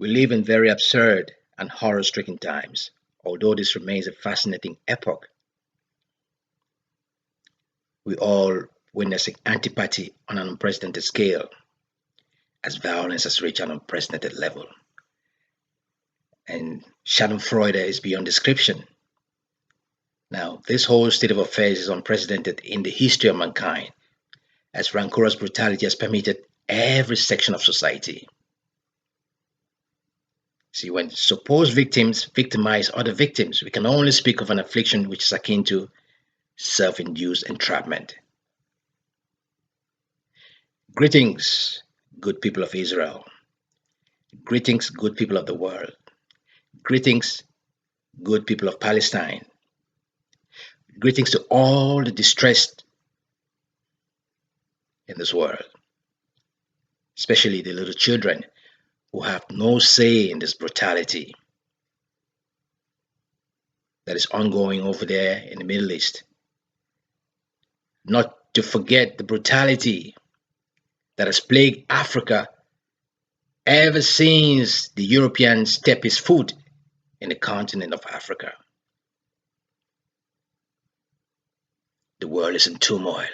We live in very absurd and horror-stricken times, although this remains a fascinating epoch. We all witnessing antipathy on an unprecedented scale as violence has reached an unprecedented level. And Schadenfreude is beyond description. Now, this whole state of affairs is unprecedented in the history of mankind, as rancorous brutality has permeated every section of society. See, when supposed victims victimize other victims, we can only speak of an affliction which is akin to self-induced entrapment. Greetings, good people of Israel. Greetings, good people of the world. Greetings, good people of Palestine. Greetings to all the distressed in this world, especially the little children who have no say in this brutality that is ongoing over there in the Middle East. Not to forget the brutality that has plagued Africa ever since the Europeans stepped his foot in the continent of Africa. The world is in turmoil.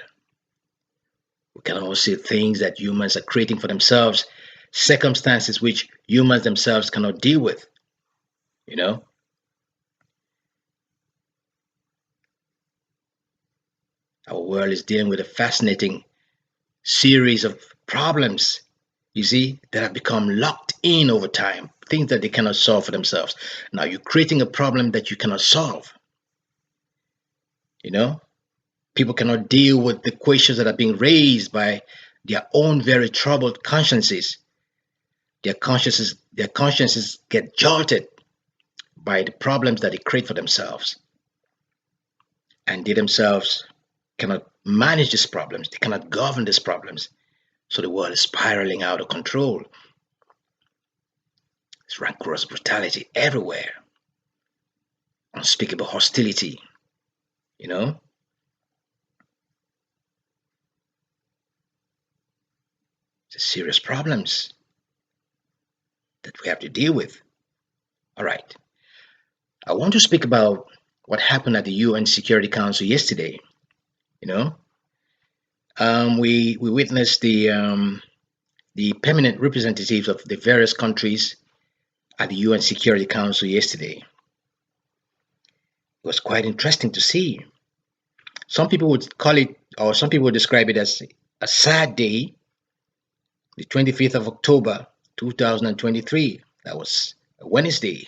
We can all see things that humans are creating for themselves, circumstances which humans themselves cannot deal with, you know? Our world is dealing with a fascinating series of problems, you see, that have become locked in over time, things that they cannot solve for themselves. Now you're creating a problem that you cannot solve, you know? People cannot deal with the questions that are being raised by their own very troubled consciences. Their consciences get jolted by the problems that they create for themselves. And they themselves cannot manage these problems. They cannot govern these problems. So the world is spiraling out of control. There's rancorous brutality everywhere. Unspeakable hostility, you know? There's serious problems that we have to deal with. All right. I want to speak about what happened at the UN Security Council yesterday. You know, we witnessed the permanent representatives of the various countries at the UN Security Council yesterday. It was quite interesting to see. Some people would call it, or some people would describe it as a sad day. The 25th of October, 2023. That was a Wednesday.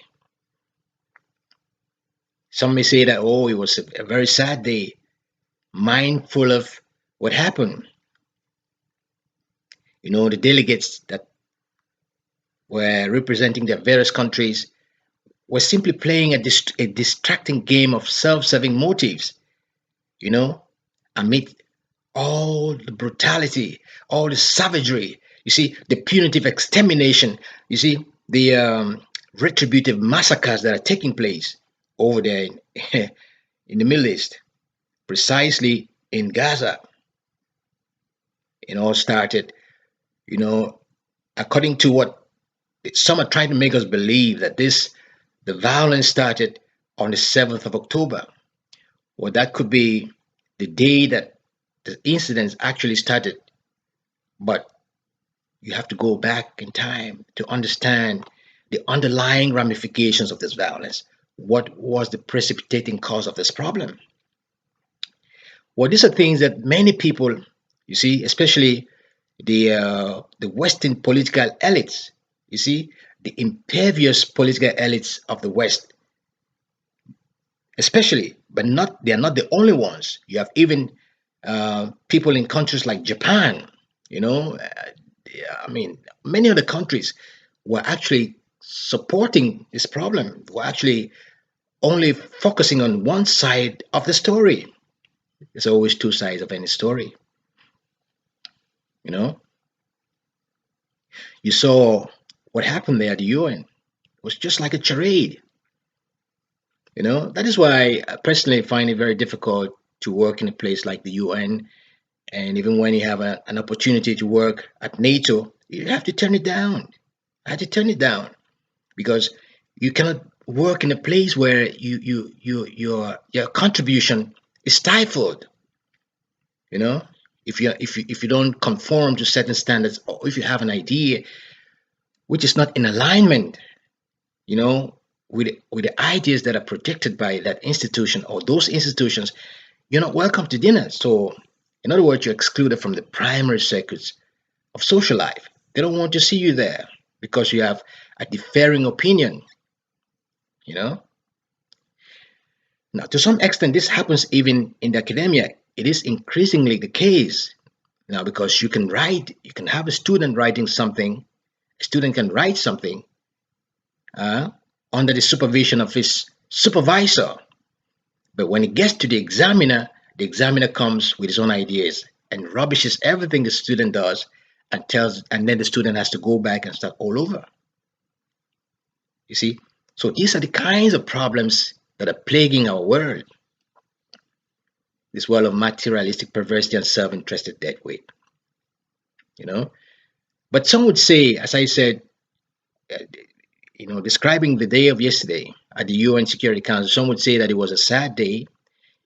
Some may say that, oh, it was a very sad day, mindful of what happened. You know, the delegates that were representing their various countries were simply playing a distracting game of self-serving motives, you know, amid all the brutality, all the savagery, you see, the punitive extermination, you see, the retributive massacres that are taking place over there in the Middle East, precisely in Gaza. It all started, you know, according to what some are trying to make us believe that the violence started on the 7th of October. Well, that could be the day that the incidents actually started. But you have to go back in time to understand the underlying ramifications of this violence. What was the precipitating cause of this problem? Well, these are things that many people, you see, especially the Western political elites, you see, the impervious political elites of the West, especially, but they are not the only ones. You have even people in countries like Japan, you know, I mean, many other countries were actually supporting this problem, were actually only focusing on one side of the story. There's always two sides of any story, you know. You saw what happened there at the UN. It was just like a charade, you know. That is why I personally find it very difficult to work in a place like the UN. And even when you have an opportunity to work at NATO, you have to turn it down. I had to turn it down because you cannot work in a place where your contribution is stifled. You know, if you don't conform to certain standards, or if you have an idea which is not in alignment, you know, with the ideas that are protected by that institution or those institutions, you're not welcome to dinner. So, in other words, you're excluded from the primary circuits of social life. They don't want to see you there because you have a differing opinion, you know. Now, to some extent, this happens even in the academia. It is increasingly the case now because you can have a student writing something, a student can write something uh, under the supervision of his supervisor. But when it gets to the examiner comes with his own ideas and rubbishes everything the student does and then the student has to go back and start all over. You see? So these are the kinds of problems that are plaguing our world. This world of materialistic perversity and self-interested dead weight. You know? But some would say, as I said, uh, describing the day of yesterday at the UN Security Council, some would say that it was a sad day,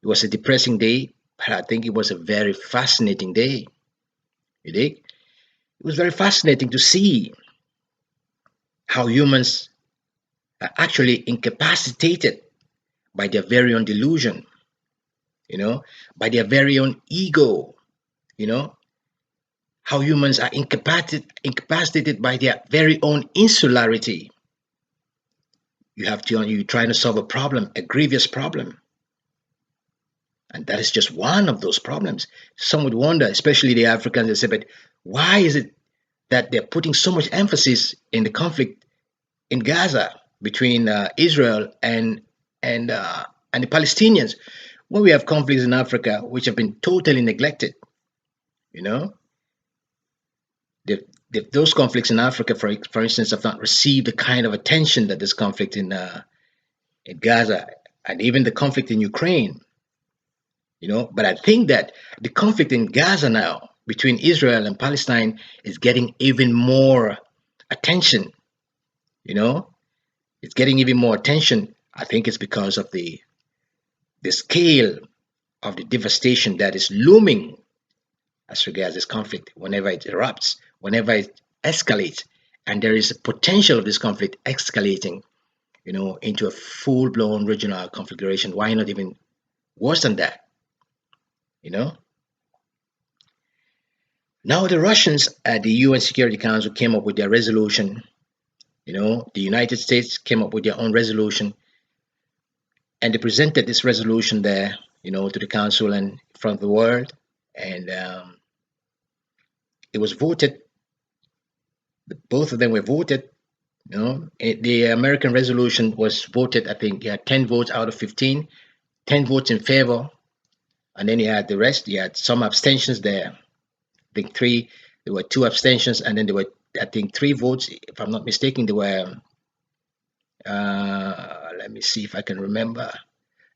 it was a depressing day, but I think it was a very fascinating day. You dig? It was very fascinating to see how humans are actually incapacitated by their very own delusion, by their very own ego, you know, how humans are incapacitated by their very own insularity. You're trying to solve a problem, a grievous problem. And that is just one of those problems. Some would wonder, especially the Africans, they say, but why is it that they're putting so much emphasis in the conflict in Gaza between Israel and the Palestinians when we have conflicts in Africa which have been totally neglected? You know, those conflicts in Africa, for instance, have not received the kind of attention that this conflict in Gaza and even the conflict in Ukraine. But I think that the conflict in Gaza now between Israel and Palestine is getting even more attention. You know, it's getting even more attention. I think it's because of the scale of the devastation that is looming as regards this conflict whenever it erupts, whenever it escalates, and there is a potential of this conflict escalating, into a full-blown regional configuration. Why not even worse than that? You know. Now the Russians at the UN Security Council came up with their resolution. The United States came up with their own resolution, and they presented this resolution there, to the council and in front of the world, and it was voted. Both of them were voted. The American resolution was voted. I think you had 10 votes out of 15, 10 votes in favor, and then you had the rest. You had some abstentions there. I think three. There were two abstentions, and then there were, I think, three votes. If I'm not mistaken, there were. Let me see if I can remember.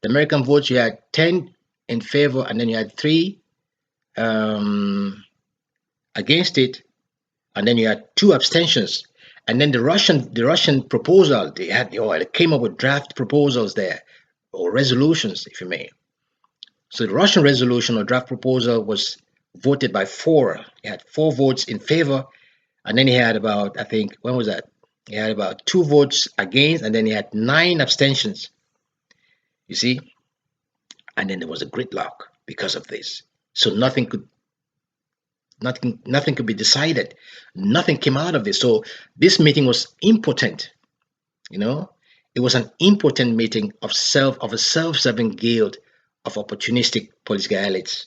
The American votes, you had 10 in favor, and then you had three against it, and then you had two abstentions. And then the Russian proposal, they came up with draft proposals there, or resolutions, if you may. So the Russian resolution or draft proposal was voted by four. It had four votes in favor, and then he had about, I think, when was that? He had about two votes against, and then he had 9 abstentions. You see? And then there was a gridlock because of this. So nothing could be decided. Nothing came out of this. So this meeting was impotent. It was an impotent meeting of a self-serving guild of opportunistic political elites,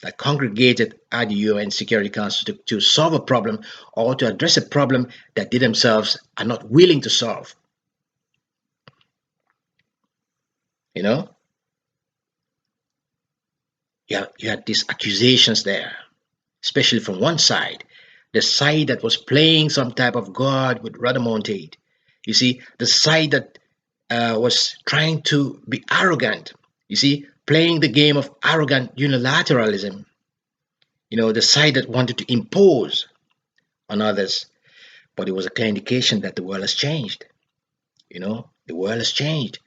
that congregated at the UN Security Council to solve a problem or to address a problem that they themselves are not willing to solve. You had these accusations there, especially from one side, the side that was playing some type of God with Radamontate. You see, the side that was trying to be arrogant. You see, playing the game of arrogant unilateralism. The side that wanted to impose on others. but it was a clear indication that the world has changed. The world has changed.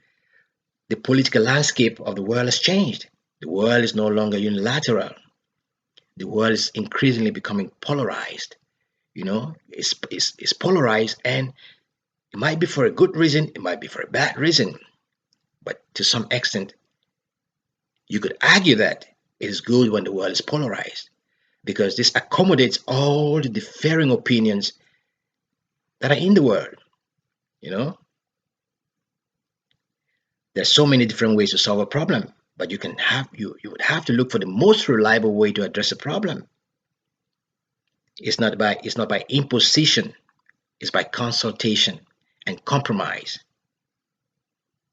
The political landscape of the world has changed. The world is no longer unilateral. The world is increasingly becoming polarized. It's polarized, and it might be for a good reason, it might be for a bad reason, but to some extent, you could argue that it is good when the world is polarized because this accommodates all the differing opinions that are in the world. You know, there's so many different ways to solve a problem, but you would have to look for the most reliable way to address a problem. It's not by imposition, it's by consultation and compromise.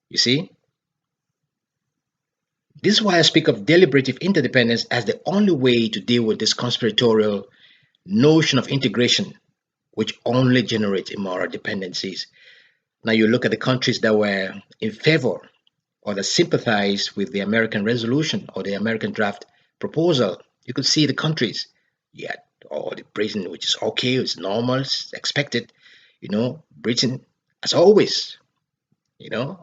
You see? This is why I speak of deliberative interdependence as the only way to deal with this conspiratorial notion of integration, which only generates immoral dependencies. Now, you look at the countries that were in favor or that sympathized with the American resolution or the American draft proposal. You could see the countries, yeah, or the Britain, which is okay, it's normal, it's expected. Britain, as always,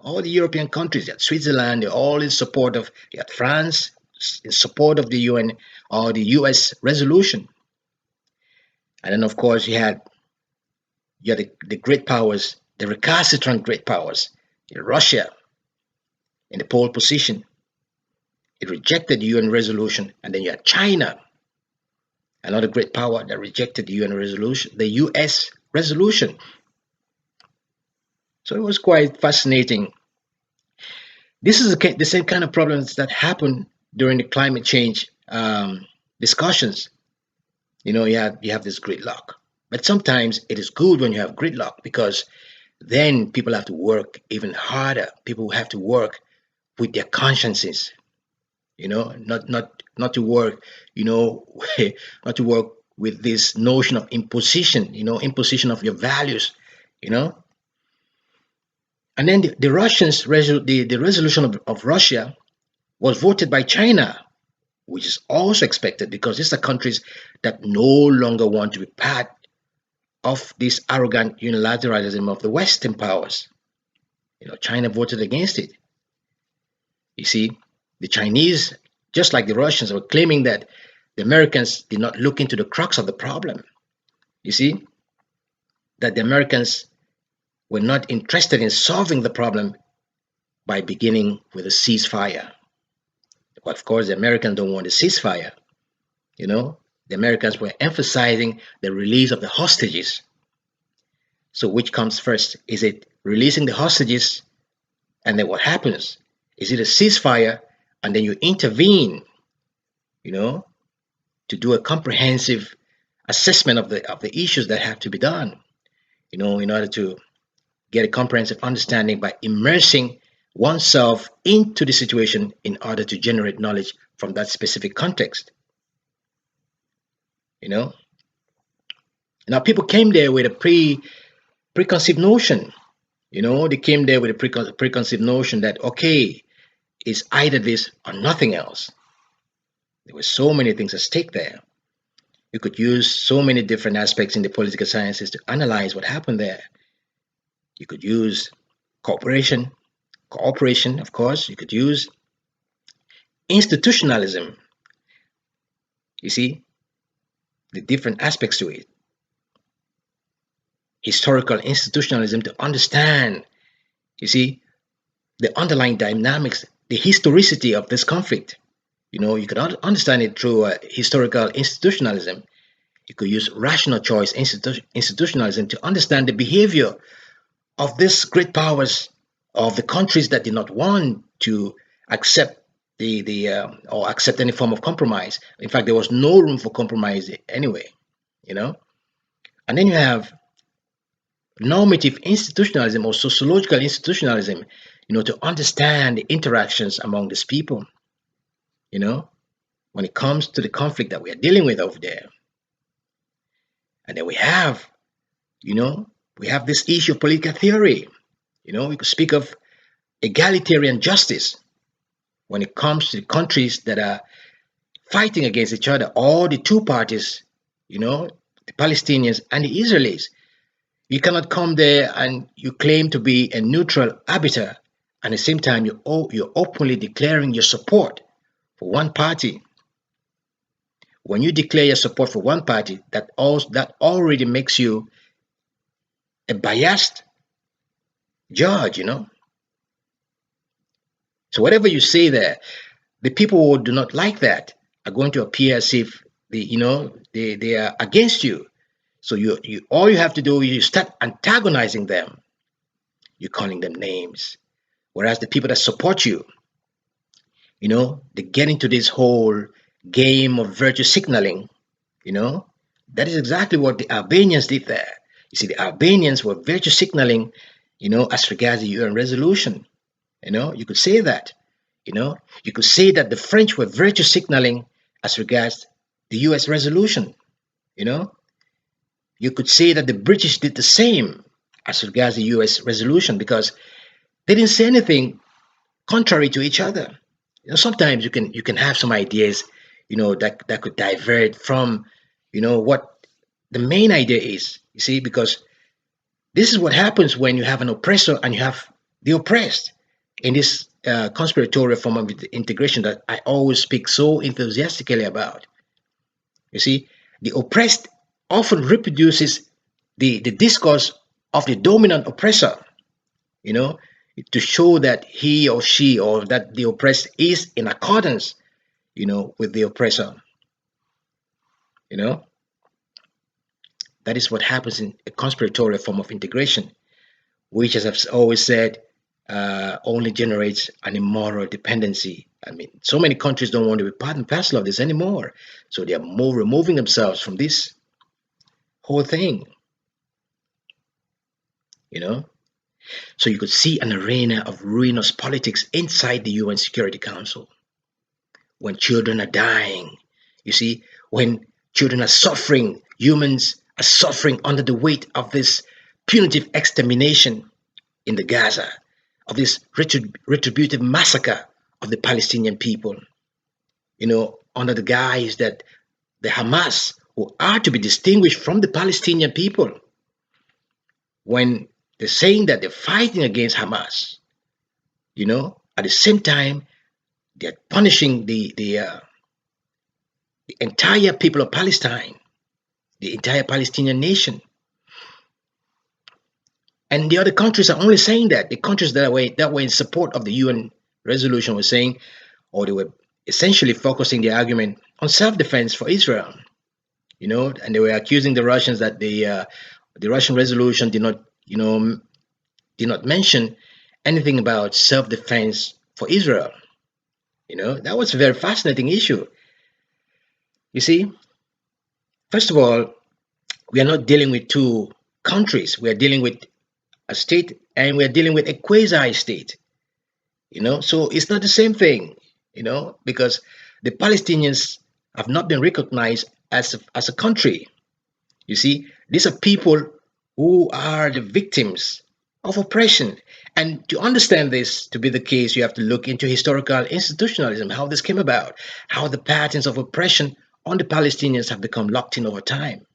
all the European countries, you had Switzerland, they're all in support of, you had France in support of the UN or the US resolution. And then, of course, you had the great powers, the recalcitrant great powers, Russia in the pole position. It rejected the UN resolution. And then you had China, another great power that rejected the UN resolution, the US resolution. So it was quite fascinating. This is the same kind of problems that happen during the climate change discussions. You have this gridlock, but sometimes it is good when you have gridlock because then people have to work even harder. People have to work with their consciences. Not to work, not to work with this notion of imposition. Imposition of your values. And then the Russians, the resolution of Russia was voted by China, which is also expected because these are countries that no longer want to be part of this arrogant unilateralism of the Western powers. China voted against it. You see, the Chinese, just like the Russians, were claiming that the Americans did not look into the crux of the problem. You see, that the Americans were not interested in solving the problem by beginning with a ceasefire. But of course, the Americans don't want a ceasefire. The Americans were emphasizing the release of the hostages. So which comes first? Is it releasing the hostages and then what happens? Is it a ceasefire and then you intervene, to do a comprehensive assessment of the issues that have to be done, in order to get a comprehensive understanding by immersing oneself into the situation in order to generate knowledge from that specific context. Now people came there with a preconceived notion. They came there with a preconceived notion that, okay, it's either this or nothing else. There were so many things at stake there. You could use so many different aspects in the political sciences to analyze what happened there. You could use cooperation, of course. You could use institutionalism. You see, the different aspects to it. Historical institutionalism to understand, you see, the underlying dynamics, the historicity of this conflict. You could understand it through historical institutionalism. You could use rational choice institutionalism to understand the behavior of these great powers of the countries that did not want to accept or accept any form of compromise. In fact, there was no room for compromise anyway. And then you have normative institutionalism or sociological institutionalism, to understand the interactions among these people, when it comes to the conflict that we are dealing with over there. And then we have this issue of political theory. We could speak of egalitarian justice when it comes to the countries that are fighting against each other, all the two parties, the Palestinians and the Israelis. You cannot come there and you claim to be a neutral arbiter, and at the same time you're openly declaring your support for one party. When you declare your support for one party, that already makes you a biased judge, So whatever you say there, the people who do not like that are going to appear as if they are against you. So you all you have to do is you start antagonizing them. You're calling them names. Whereas the people that support you, they get into this whole game of virtue signaling, you know. That is exactly what the Albanians did there. You see, the Albanians were virtue signaling, as regards the UN resolution. You could say that. You could say that the French were virtue signaling as regards the US resolution. You know, you could say that the British did the same as regards the US resolution because they didn't say anything contrary to each other. Sometimes you can have some ideas, that could divert from, what the main idea is. You see, because this is what happens when you have an oppressor and you have the oppressed in this conspiratorial form of integration that I always speak so enthusiastically about. You see, the oppressed often reproduces the discourse of the dominant oppressor, you know, to show that he or she or that the oppressed is in accordance, with the oppressor. You know, that is what happens in a conspiratorial form of integration, which, as I've always said, only generates an immoral dependency. I mean, so many countries don't want to be part and parcel of this anymore. So they are more removing themselves from this whole thing, you know. So you could see an arena of ruinous politics inside the UN Security Council when children are dying. You see, when children are suffering, humans are suffering under the weight of this punitive extermination in the Gaza, of this retributive massacre of the Palestinian people, under the guise that the Hamas, who are to be distinguished from the Palestinian people, when they're saying that they're fighting against Hamas, at the same time, they're punishing the entire people of Palestine, the entire Palestinian nation. And the other countries are only saying that. The countries that were in support of the UN resolution were saying, or they were essentially focusing their argument on self-defense for Israel. And they were accusing the Russians that the Russian resolution did not mention anything about self-defense for Israel. That was a very fascinating issue. You see, first of all, we are not dealing with two countries. We are dealing with a state and we are dealing with a quasi-state. So it's not the same thing, because the Palestinians have not been recognized as a country. You see, these are people who are the victims of oppression. And to understand this to be the case, you have to look into historical institutionalism, how this came about, how the patterns of oppression on the Palestinians have become locked in over time.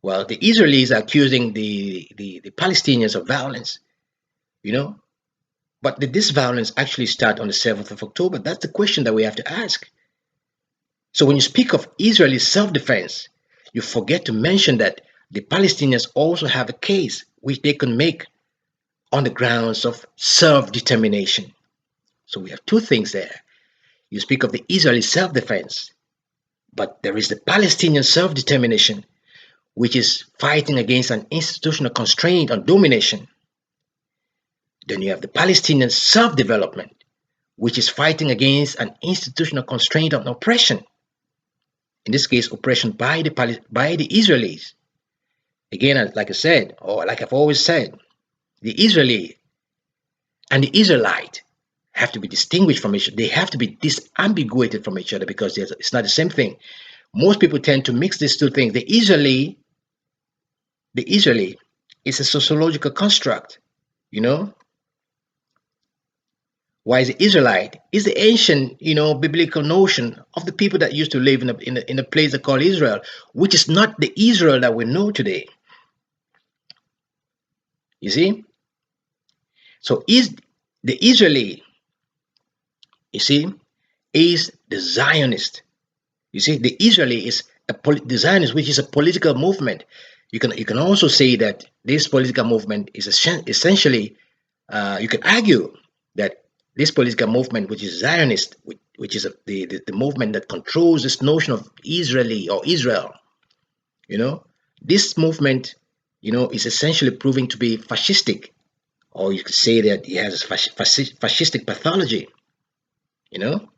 Well, the Israelis are accusing the Palestinians of violence, but did this violence actually start on the 7th of October? That's the question that we have to ask. So when you speak of Israeli self-defense, you forget to mention that the Palestinians also have a case which they can make on the grounds of self-determination. So we have two things there. You speak of the Israeli self-defense, but there is the Palestinian self-determination, which is fighting against an institutional constraint on domination. Then you have the Palestinian self-development, which is fighting against an institutional constraint on oppression. In this case, oppression by the Israelis. Again, like I said, or like I've always said, the Israeli and the Israelite have to be distinguished from each other. They have to be disambiguated from each other because it's not the same thing. Most people tend to mix these two things. The Israeli is a sociological construct, Why is it Israelite? Is the ancient, biblical notion of the people that used to live in a place they call Israel, which is not the Israel that we know today. You see? So is the Israeli, you see, is the Zionist. You see, the Israeli is the Zionist, which is a political movement. You can also say that this political movement is essentially, you can argue that this political movement, which is Zionist, which is the movement that controls this notion of Israeli or Israel, you know, this movement, is essentially proving to be fascistic, or you could say that it has fascistic pathology, you know.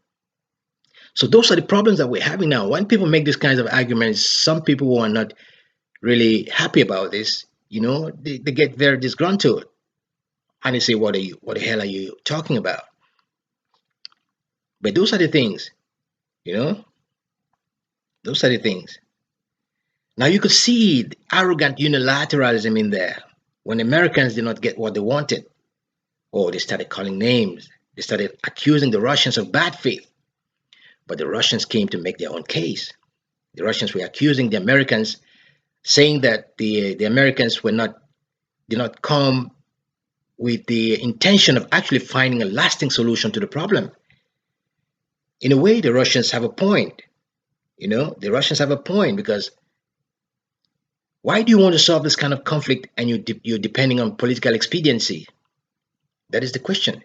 So those are the problems that we're having now. When people make these kinds of arguments, some people who are not really happy about this, they get very disgruntled and they say, what the hell are you talking about? But those are the things, you know, those are the things. Now you could see the arrogant unilateralism in there. When Americans did not get what they wanted, oh, they started calling names. They started accusing the Russians of bad faith. But the Russians came to make their own case. The Russians were accusing the Americans, saying that the Americans did not come with the intention of actually finding a lasting solution to the problem. In a way, the Russians have a point. The Russians have a point, because why do you want to solve this kind of conflict and you're depending on political expediency? That is the question.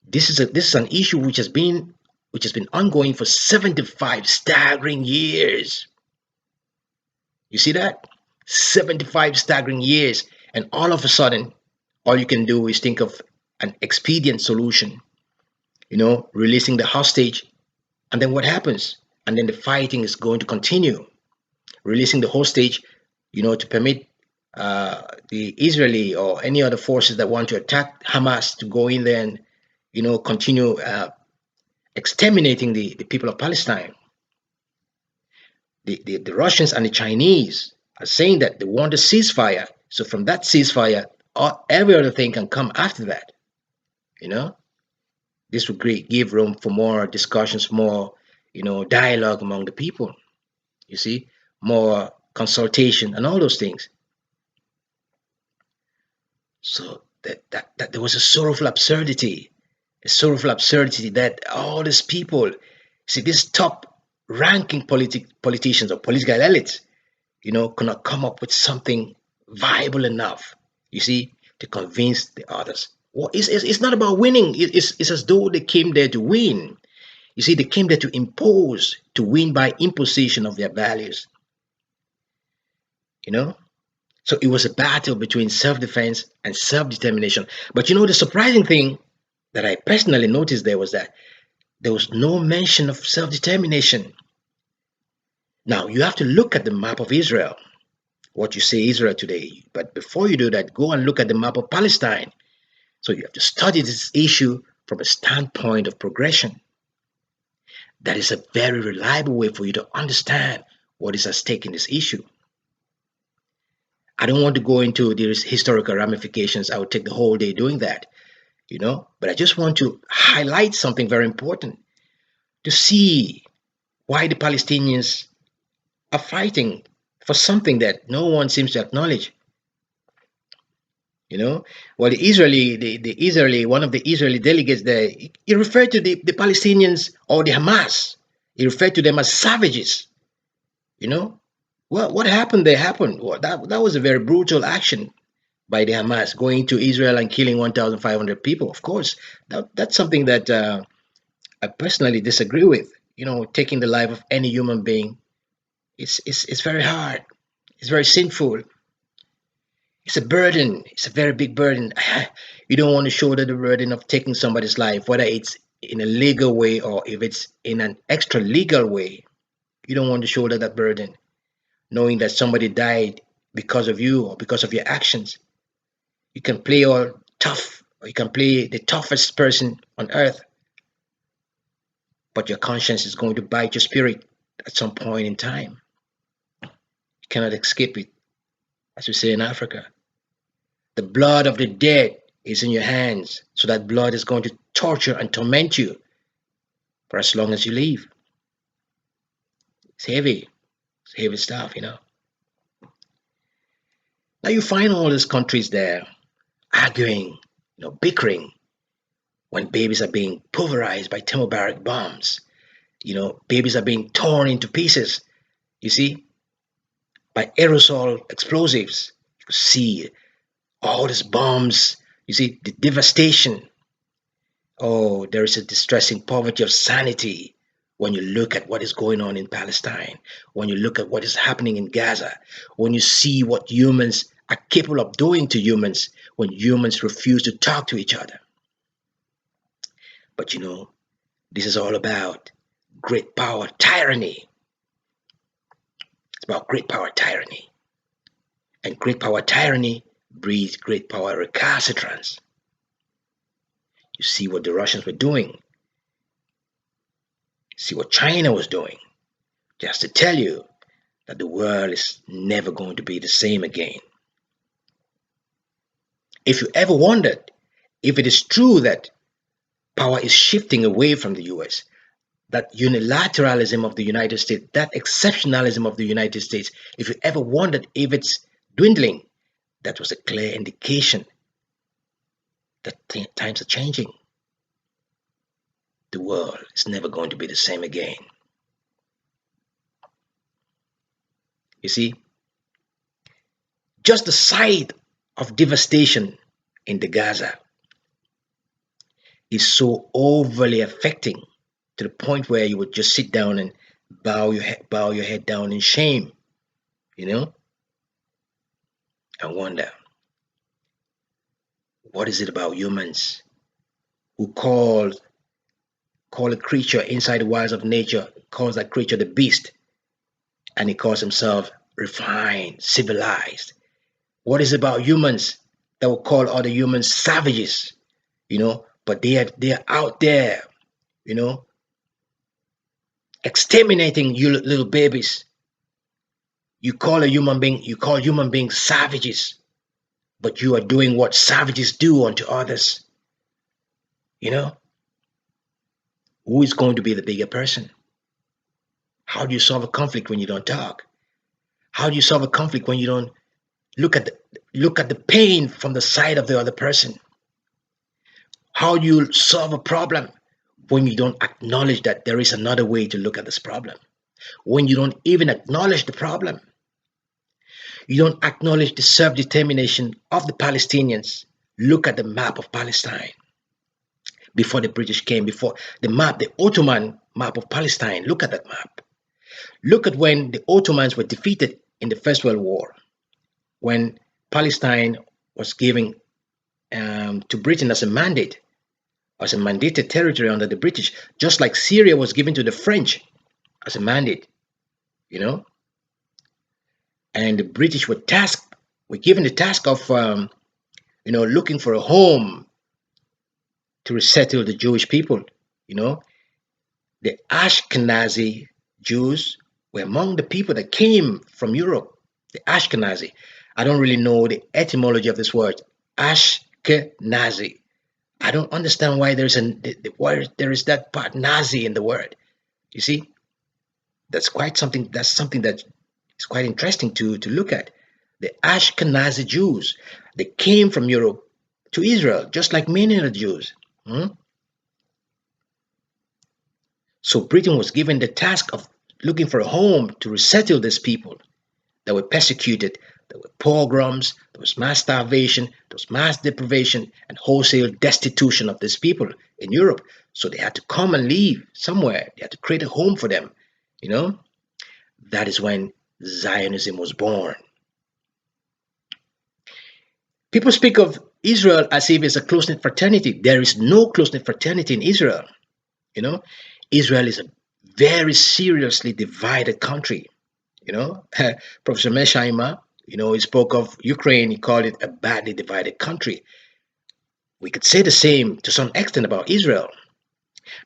This is an issue which has been ongoing for 75 staggering years. You see that? 75 staggering years, and all of a sudden, all you can do is think of an expedient solution. Releasing the hostage, and then what happens? And then the fighting is going to continue. Releasing the hostage, to permit the Israeli or any other forces that want to attack Hamas to go in there and, continue exterminating the people of Palestine. The Russians and the Chinese are saying that they want a ceasefire. So from that ceasefire, every other thing can come after that. This would give room for more discussions, more, dialogue among the people. You see, more consultation and all those things. So that there was a sorrowful absurdity that all these people, see, these top ranking politicians or political elites, cannot come up with something viable enough, you see, to convince the others. Well, it's not about winning. It's as though they came there to win. You see, they came there to impose, to win by imposition of their values. So it was a battle between self-defense and self-determination. But the surprising thing that I personally noticed there was that there was no mention of self-determination. Now, you have to look at the map of Israel, what you say Israel today. But before you do that, go and look at the map of Palestine. So you have to study this issue from a standpoint of progression. That is a very reliable way for you to understand what is at stake in this issue. I don't want to go into the historical ramifications. I would take the whole day doing that, but I just want to highlight something very important to see why the Palestinians are fighting for something that no one seems to acknowledge. Well, one of the Israeli delegates there, he referred to the Palestinians or the Hamas. He referred to them as savages. Well, what happened there happened. Well, that was a very brutal action by the Hamas, going to Israel and killing 1,500 people. Of course, that's something that I personally disagree with. Taking the life of any human being, it's very hard. It's very sinful. It's a burden. It's a very big burden. You don't want to shoulder the burden of taking somebody's life, whether it's in a legal way or if it's in an extra legal way. You don't want to shoulder that burden, knowing that somebody died because of you or because of your actions. You can play all tough, or you can play the toughest person on earth, but your conscience is going to bite your spirit at some point in time. You cannot escape it, as we say in Africa. The blood of the dead is in your hands. So that blood is going to torture and torment you for as long as you live. It's heavy. It's heavy stuff, you know. Now you find all these countries there arguing, bickering when babies are being pulverized by thermobaric bombs. Babies are being torn into pieces, you see, by aerosol explosives. You see all these bombs, you see the devastation. Oh, there is a distressing poverty of sanity when you look at what is going on in Palestine, when you look at what is happening in Gaza, when you see what humans are capable of doing to humans when humans refuse to talk to each other. But this is all about great power tyranny. It's about great power tyranny. And great power tyranny breeds great power recalcitrance. You see what the Russians were doing. See what China was doing. Just to tell you that the world is never going to be the same again. If you ever wondered if it is true that power is shifting away from the US, that unilateralism of the United States, that exceptionalism of the United States, if you ever wondered if it's dwindling, that was a clear indication that times are changing. The world is never going to be the same again. You see, just the sight of devastation in the Gaza is so overly affecting to the point where you would just sit down and bow your head down in shame, and wonder, what is it about humans who call a creature inside the wilds of nature, calls that creature the beast, and he calls himself refined, civilized? What is it about humans that will call other humans savages? But they're out there, exterminating you little babies. You call human beings savages, but you are doing what savages do unto others. Who is going to be the bigger person? How do you solve a conflict when you don't talk? How do you solve a conflict when you don't look at the pain from the side of the other person? How do you solve a problem when you don't acknowledge that there is another way to look at this problem? When you don't even acknowledge the problem, you don't acknowledge the self-determination of the Palestinians. Look at the map of Palestine. Before the British came, before the map, the Ottoman map of Palestine, look at that map. Look at when the Ottomans were defeated in the First World War, when Palestine was given to Britain as a mandate, as a mandated territory under the British, just like Syria was given to the French as a mandate, and the British were given the task of, looking for a home to resettle the Jewish people. The Ashkenazi Jews were among the people that came from Europe. The Ashkenazi. I don't really know the etymology of this word, Ashkenazi. I don't understand why there is that part Nazi in the word. You see, that's something that is quite interesting to look at. The Ashkenazi Jews, they came from Europe to Israel, just like many of the Jews. So Britain was given the task of looking for a home to resettle these people that were persecuted. There were pogroms, there was mass starvation, there was mass deprivation and wholesale destitution of these people in Europe. So they had to come and live somewhere. They had to create a home for them. That is when Zionism was born. People speak of Israel as if it's a close-knit fraternity. There is no close-knit fraternity in Israel. Israel is a very seriously divided country. Professor Meshaimer, he spoke of Ukraine. He called it a badly divided country. We could say the same to some extent about Israel.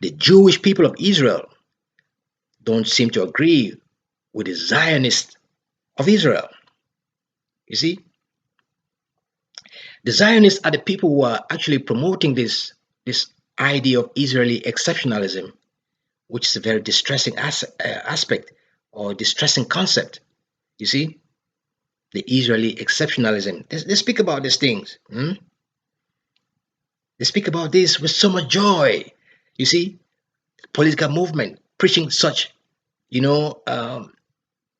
The Jewish people of Israel don't seem to agree with the Zionists of Israel. You see? The Zionists are the people who are actually promoting this idea of Israeli exceptionalism, which is a very distressing aspect or distressing concept. You see, the Israeli exceptionalism. They speak about these things. They speak about this with so much joy. You see, political movement preaching such, you know,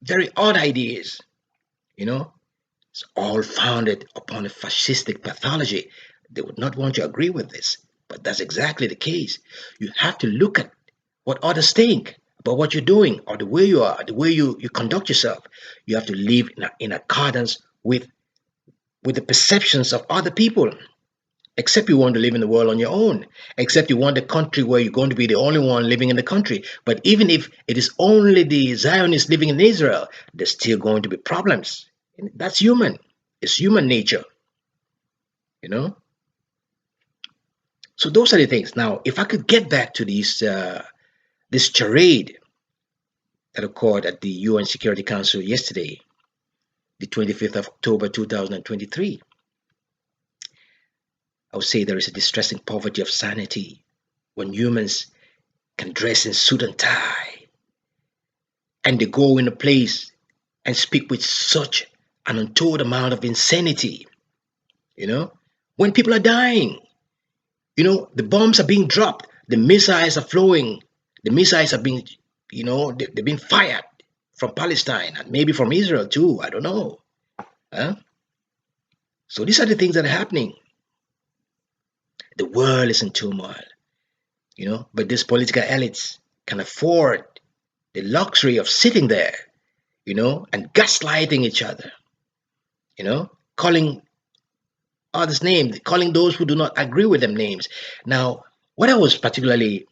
very odd ideas. You know, it's all founded upon a fascistic pathology. They would not want to agree with this, but that's exactly the case. You have to look at what others think about what you're doing or the way you are, the way you conduct yourself. You have to live in accordance with the perceptions of other people. Except you want to live in the world on your own, except you want a country where you're going to be the only one living in the country. But even if it is only the Zionists living in Israel, there's still going to be problems. That's human. It's human nature, you know. So those are the things. Now, if I could get back to this charade that occurred at the UN Security Council yesterday, the 25th of October 2023, I would say there is a distressing poverty of sanity when humans can dress in suit and tie and they go in a place and speak with such an untold amount of insanity, you know, when people are dying, the bombs are being dropped, the missiles are flowing, the missiles are being, they're being fired from Palestine and maybe from Israel too. I don't know. Huh? So these are the things that are happening. The world is in turmoil, but these political elites can afford the luxury of sitting there, and gaslighting each other, calling others names, calling those who do not agree with them names. Now, what I was particularly,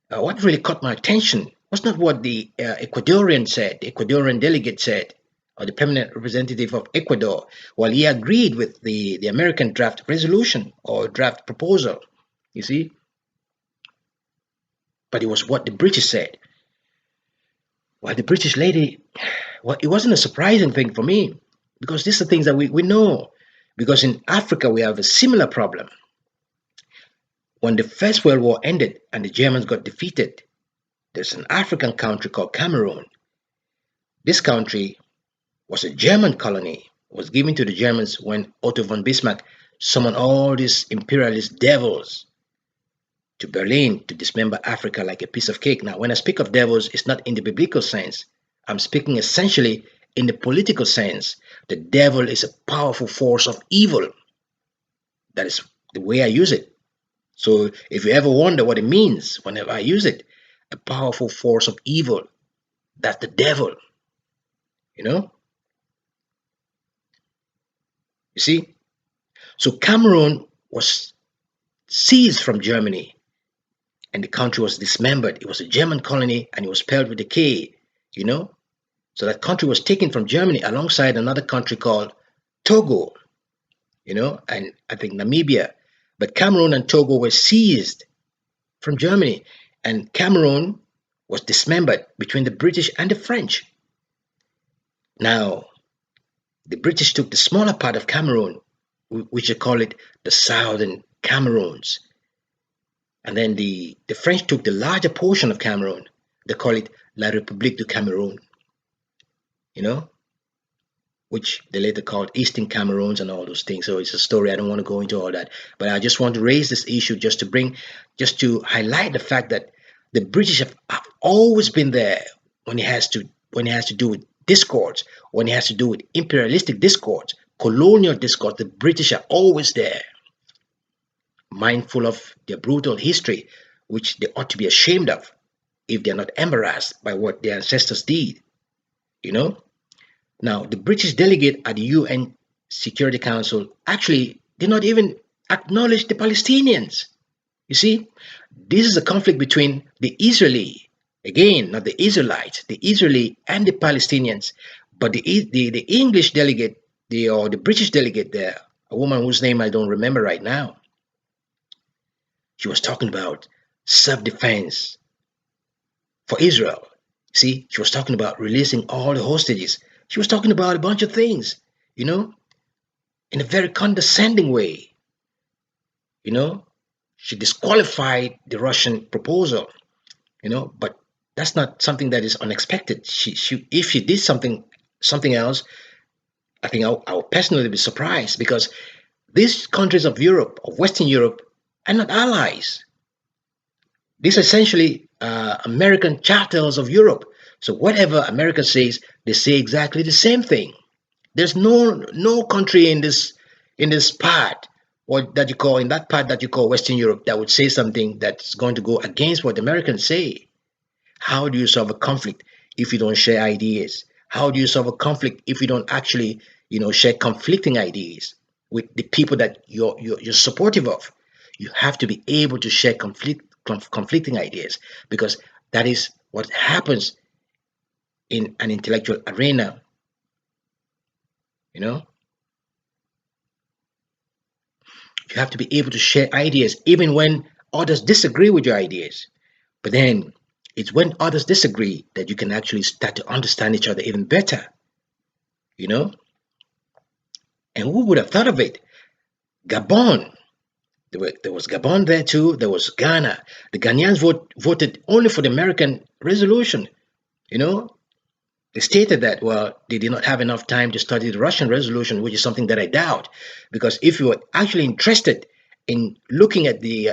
what really caught my attention was not what the Ecuadorian said, the Ecuadorian delegate said, or the permanent representative of Ecuador, while he agreed with the American draft resolution or draft proposal, you see, but it was what the British said. Well, the British lady, well, it wasn't a surprising thing for me because these are things that we know. Because in Africa, we have a similar problem. When the First World War ended and the Germans got defeated, there's an African country called Cameroon. This country was a German colony, was given to the Germans when Otto von Bismarck summoned all these imperialist devils to Berlin to dismember Africa like a piece of cake. Now, when I speak of devils, it's not in the biblical sense. I'm speaking essentially in the political sense. The devil is a powerful force of evil. That is the way I use it. So if you ever wonder what it means whenever I use it, a powerful force of evil, that's the devil. You see? So Cameroon was seized from Germany and the country was dismembered. It was a German colony and it was spelled with a K, you know? So that country was taken from Germany alongside another country called Togo, and I think Namibia. But Cameroon and Togo were seized from Germany, and Cameroon was dismembered between the British and the French. Now, the British took the smaller part of Cameroon, which they call it the Southern Cameroons. And then the French took the larger portion of Cameroon. They call it La République du Cameroun, which they later called Eastern Cameroons and all those things. So it's a story. I don't want to go into all that. But I just want to raise this issue just to highlight the fact that the British have always been there when it has to do with discords, when it has to do with imperialistic discords, colonial discords. The British are always there, mindful of their brutal history, which they ought to be ashamed of if they're not embarrassed by what their ancestors did, Now, the British delegate at the UN Security Council actually did not even acknowledge the Palestinians. You see, this is a conflict between the Israeli, again, not the Israelites, the Israeli and the Palestinians. But the English delegate, or the British delegate there, a woman whose name I don't remember right now, she was talking about self-defense for Israel. See, she was talking about releasing all the hostages. She was talking about a bunch of things, in a very condescending way. You know, she disqualified the Russian proposal. But that's not something that is unexpected. If she did something else, I think I'll personally be surprised, because these countries of Europe, of Western Europe, are not allies. These are essentially American chapters of Europe. So whatever America says, they say exactly the same thing. There's no country in this part, or that you call in that part that you call Western Europe, that would say something that's going to go against what the Americans say. How do you solve a conflict if you don't share ideas? How do you solve a conflict if you don't actually, share conflicting ideas with the people that you're supportive of? You have to be able to share conflicting ideas, because that is what happens in an intellectual arena. You know, you have to be able to share ideas even when others disagree with your ideas. But then it's when others disagree that you can actually start to understand each other even better. You know, and who would have thought of it? Gabon. There was Gabon there too. There was Ghana. The Ghanaians voted only for the American resolution. You know, they stated that, well, they did not have enough time to study the Russian resolution, which is something that I doubt, because if you were actually interested in looking at the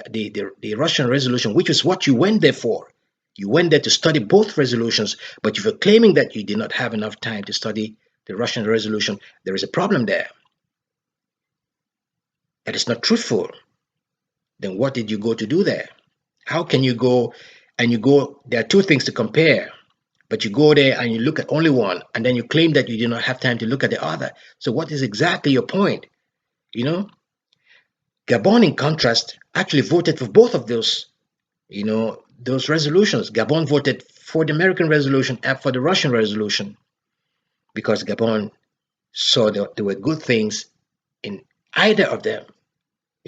Russian resolution, which is what you went there for, you went there to study both resolutions. But if you're claiming that you did not have enough time to study the Russian resolution, there is a problem there. That is not truthful. Then what did you go to do there? How can you go and you go? There are two things to compare, but you go there and you look at only one, and then you claim that you did not have time to look at the other. So what is exactly your point? You know, Gabon, in contrast, actually voted for both of those resolutions. Gabon voted for the American resolution and for the Russian resolution, because Gabon saw that there were good things in either of them.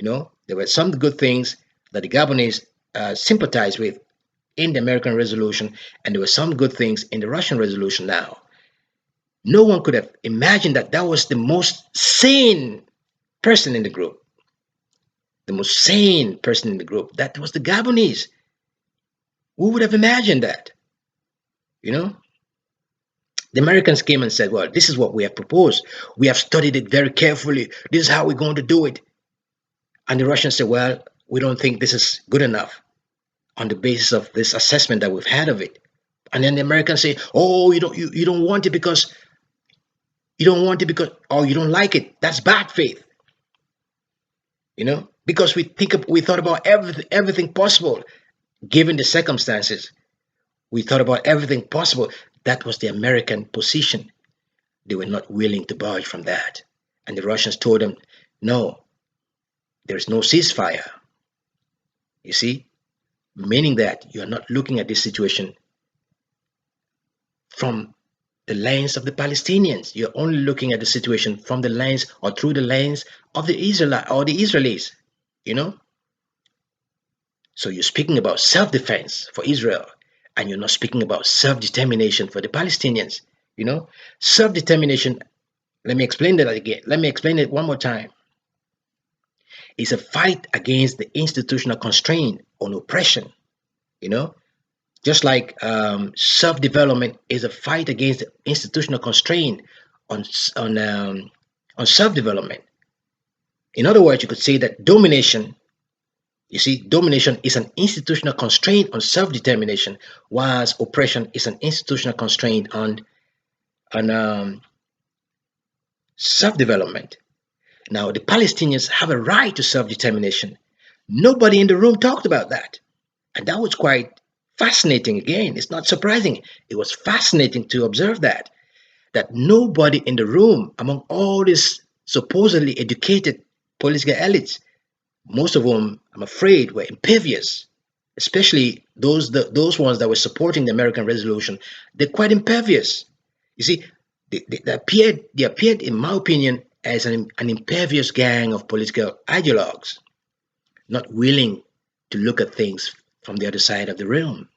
There were some good things that the Gabonese sympathized with in the American resolution, and there were some good things in the Russian resolution. Now, no one could have imagined that that was the most sane person in the group. The most sane person in the group. That was the Gabonese. Who would have imagined that? You know, the Americans came and said, well, this is what we have proposed. We have studied it very carefully. This is how we're going to do it. And the Russians said, well, we don't think this is good enough on the basis of this assessment that we've had of it. And then the Americans say, oh, you don't want it because or you don't like it. That's bad faith. Because we thought about everything possible given the circumstances. We thought about everything possible. That was the American position. They were not willing to budge from that. And the Russians told them, no, there is no ceasefire. You see, meaning that you are not looking at this situation from the lens of the Palestinians. You're only looking at the situation from the lens or through the lens of the Israelis. You know, so you're speaking about self-defense for Israel, and you're not speaking about self-determination for the Palestinians. Self-determination. Let me explain that again. Let me explain it one more time. It's a fight against the institutional constraint on oppression. You know, just like self-development is a fight against the institutional constraint on self-development. In other words, you could say that domination. You see, domination is an institutional constraint on self-determination, whilst oppression is an institutional constraint on self-development. Now, the Palestinians have a right to self-determination. Nobody in the room talked about that. And that was quite fascinating. Again, it's not surprising. It was fascinating to observe that nobody in the room, among all these supposedly educated political elites, most of whom, I'm afraid, were impervious, especially those ones that were supporting the American resolution. They're quite impervious. You see, they appeared, in my opinion, as an impervious gang of political ideologues, not willing to look at things from the other side of the realm.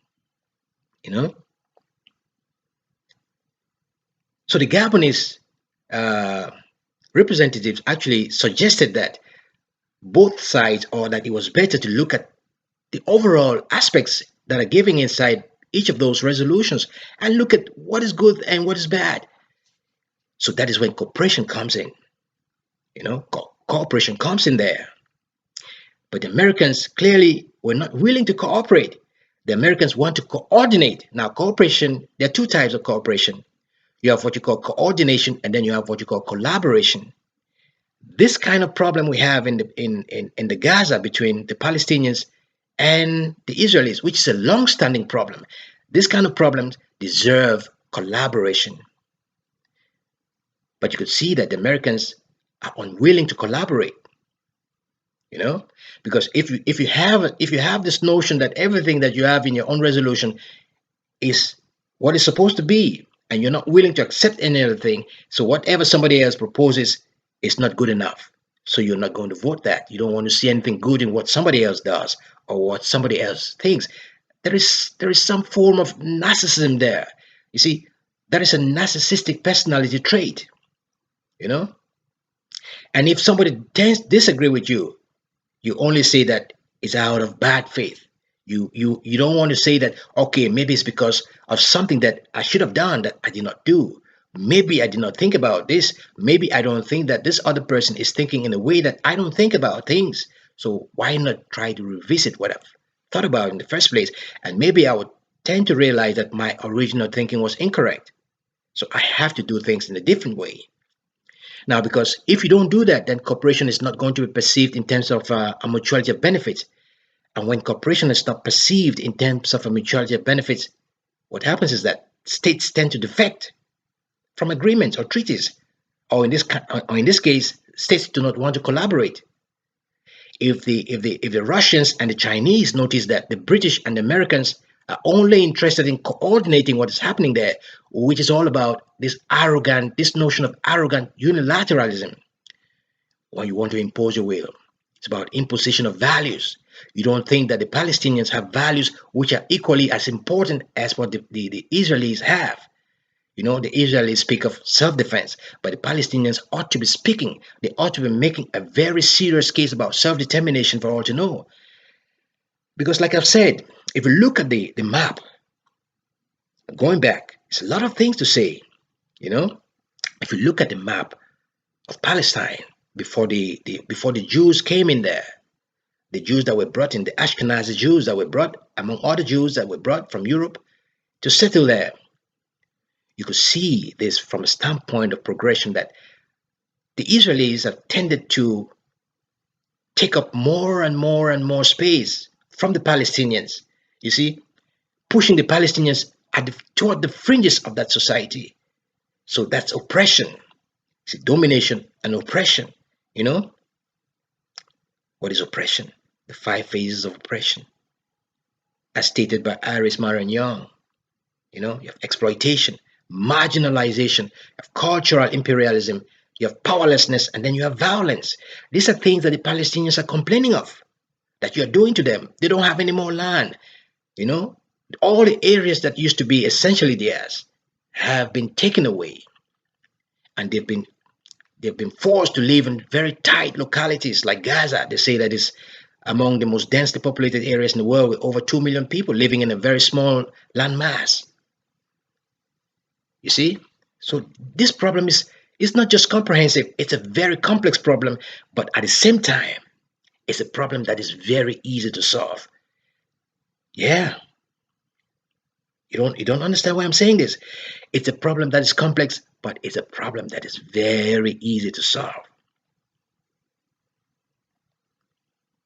You know, so the Gabonese uh, representatives actually suggested that both sides, or that it was better to look at the overall aspects that are given inside each of those resolutions and look at what is good and what is bad. So that is when cooperation comes in. Cooperation comes in there. But the Americans clearly were not willing to cooperate. The Americans want to coordinate. Now, cooperation, there are two types of cooperation. You have what you call coordination, and then you have what you call collaboration. This kind of problem we have in the Gaza between the Palestinians and the Israelis, which is a long-standing problem. This kind of problems deserve collaboration. But you could see that the Americans are unwilling to collaborate. Because if you have this notion that everything that you have in your own resolution is what is supposed to be, and you're not willing to accept any other thing, so whatever somebody else proposes is not good enough. So you're not going to vote that. You don't want to see anything good in what somebody else does or what somebody else thinks. There is some form of narcissism there. You see, that is a narcissistic personality trait. You know, and if somebody disagree with you, you only say that it's out of bad faith. You don't want to say that, okay, maybe it's because of something that I should have done that I did not do. Maybe I did not think about this. Maybe I don't think that this other person is thinking in a way that I don't think about things. So why not try to revisit what I've thought about in the first place? And maybe I would tend to realize that my original thinking was incorrect. So I have to do things in a different way. Now, because if you don't do that, then cooperation is not going to be perceived in terms of a mutuality of benefits. And when cooperation is not perceived in terms of a mutuality of benefits, what happens is that states tend to defect from agreements or treaties, or in this case, states do not want to collaborate. If the Russians and the Chinese notice that the British and the Americans are only interested in coordinating what is happening there, which is all about this notion of arrogant unilateralism, or you want to impose your will. It's about imposition of values. You don't think that the Palestinians have values which are equally as important as what the Israelis have. The Israelis speak of self-defense, but the Palestinians ought to be speaking. They ought to be making a very serious case about self-determination for all to know. Because like I've said, if you look at the map, going back, it's a lot of things to say. If you look at the map of Palestine before the Jews came in there, the Jews that were brought in, the Ashkenazi Jews that were brought, among other Jews that were brought from Europe to settle there, you could see this from a standpoint of progression that the Israelis have tended to take up more and more and more space from the Palestinians. You see, pushing the Palestinians toward the fringes of that society. So that's oppression. See, domination and oppression. What is oppression? The 5 phases of oppression, as stated by Iris Marion. You have exploitation, marginalization, you have cultural imperialism, you have powerlessness, and then you have violence. These are things that the Palestinians are complaining of, that you are doing to them. They don't have any more land. All the areas that used to be essentially theirs have been taken away, and they've been forced to live in very tight localities like Gaza. They say that is among the most densely populated areas in the world, with over 2 million people living in a very small landmass. You see? So this problem is not just comprehensive, it's a very complex problem, but at the same time, it's a problem that is very easy to solve. Yeah. You don't understand why I'm saying this. It's a problem that is complex, but it's a problem that is very easy to solve.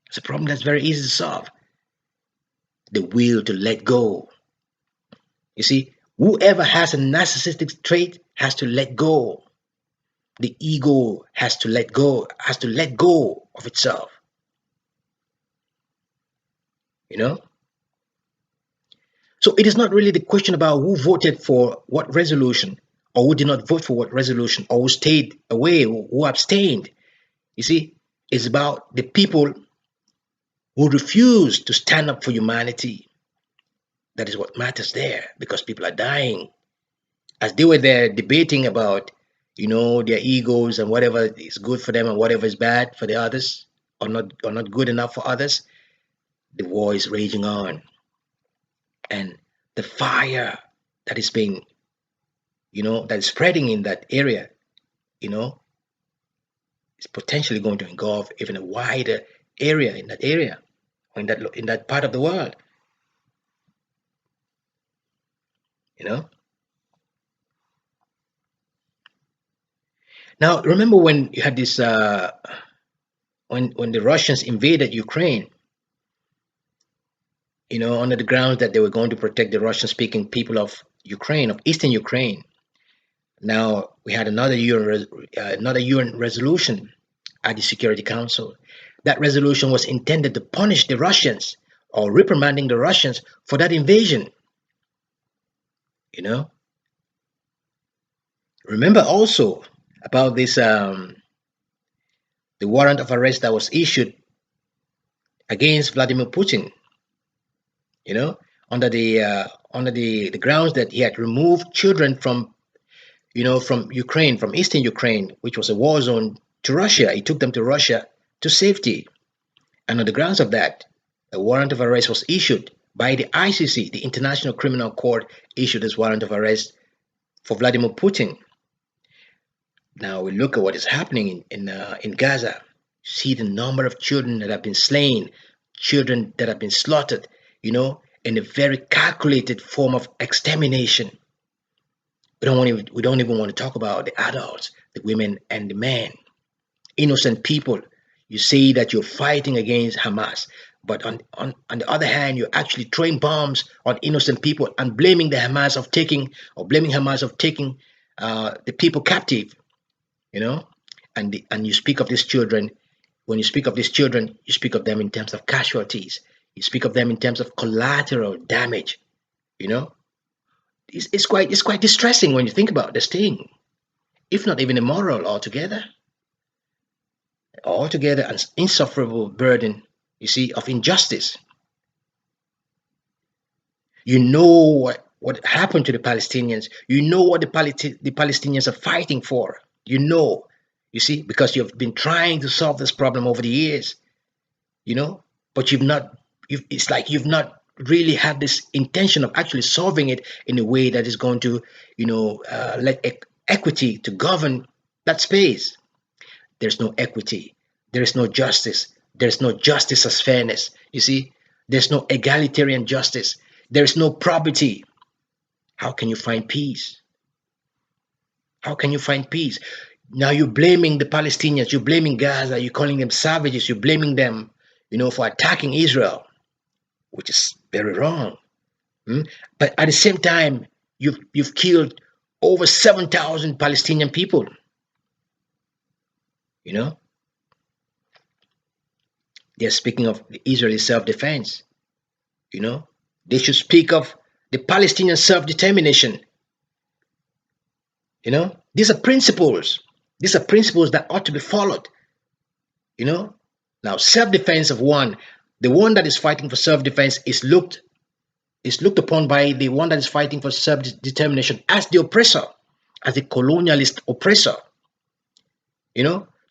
It's a problem that's very easy to solve. The will to let go. You see, whoever has a narcissistic trait has to let go. The ego has to let go of itself. So it is not really the question about who voted for what resolution, or who did not vote for what resolution, or who stayed away, who abstained. You see, it's about the people who refuse to stand up for humanity. That is what matters there, because people are dying. As they were there debating about, their egos and whatever is good for them and whatever is bad for the others, or not good enough for others. The war is raging on, and the fire that is being, that is spreading in that area, you know, is potentially going to engulf even a wider area in that area, or in that part of the world. You know. Now, remember when you had this, when the Russians invaded Ukraine, under the grounds that they were going to protect the Russian-speaking people of Ukraine, of Eastern Ukraine. Now we had another UN resolution at the Security Council. That resolution was intended to punish the Russians, or reprimanding the Russians for that invasion. You know, remember also about this, the warrant of arrest that was issued against Vladimir Putin. You know, under the grounds that he had removed children from Ukraine, from Eastern Ukraine, which was a war zone, to Russia. He took them to Russia to safety. And on the grounds of that, a warrant of arrest was issued by the ICC, the International Criminal Court, issued this warrant of arrest for Vladimir Putin. Now we look at what is happening in Gaza. See the number of children that have been slain, children that have been slaughtered, in a very calculated form of extermination. We don't even want to talk about the adults, the women, and the men, innocent people. You say that you're fighting against Hamas, but on the other hand, you're actually throwing bombs on innocent people and blaming Hamas of taking the people captive. You know, and you speak of these children. When you speak of these children, you speak of them in terms of casualties. You speak of them in terms of collateral damage. You know, it's quite distressing when you think about this thing, if not even immoral altogether an insufferable burden, you see, of injustice. You know what happened to the Palestinians. You know what the Palestinians are fighting for. You see, because you've been trying to solve this problem over the years, you know, but it's like you've not really had this intention of actually solving it in a way that is going to, let equity to govern that space. There's no equity. There is no justice. There's no justice as fairness. You see, there's no egalitarian justice. There's no probity. How can you find peace? How can you find peace? Now you're blaming the Palestinians. You're blaming Gaza. You're calling them savages. You're blaming them, for attacking Israel, which is very wrong. But at the same time, you've killed over 7,000 Palestinian people. You know, they're speaking of the Israeli self-defense. They should speak of the Palestinian self-determination. These are principles. These are principles that ought to be followed. Now self-defense of one, the one that is fighting for self-defense is looked upon by the one that is fighting for self-determination as the oppressor, as the colonialist oppressor.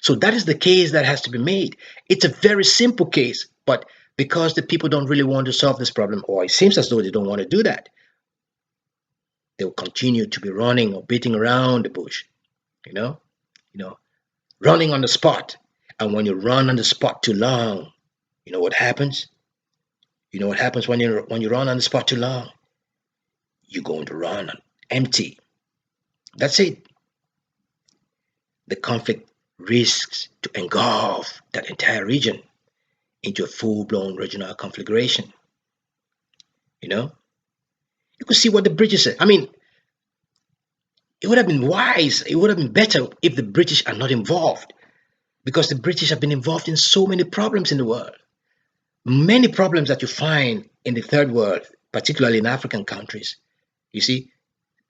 So that is the case that has to be made. It's a very simple case, but because the people don't really want to solve this problem, or it seems as though they don't want to do that, they'll continue to be running or beating around the bush, you know, running on the spot. And when you run on the spot too long, you know what happens? You know what happens when you run on the spot too long? You're going to run on empty. That's it. The conflict risks to engulf that entire region into a full-blown regional conflagration. You could see what the British said. I mean, it would have been wise, it would have been better if the British are not involved, because the British have been involved in so many problems in the world. Many problems that you find in the third world, particularly in African countries, you see,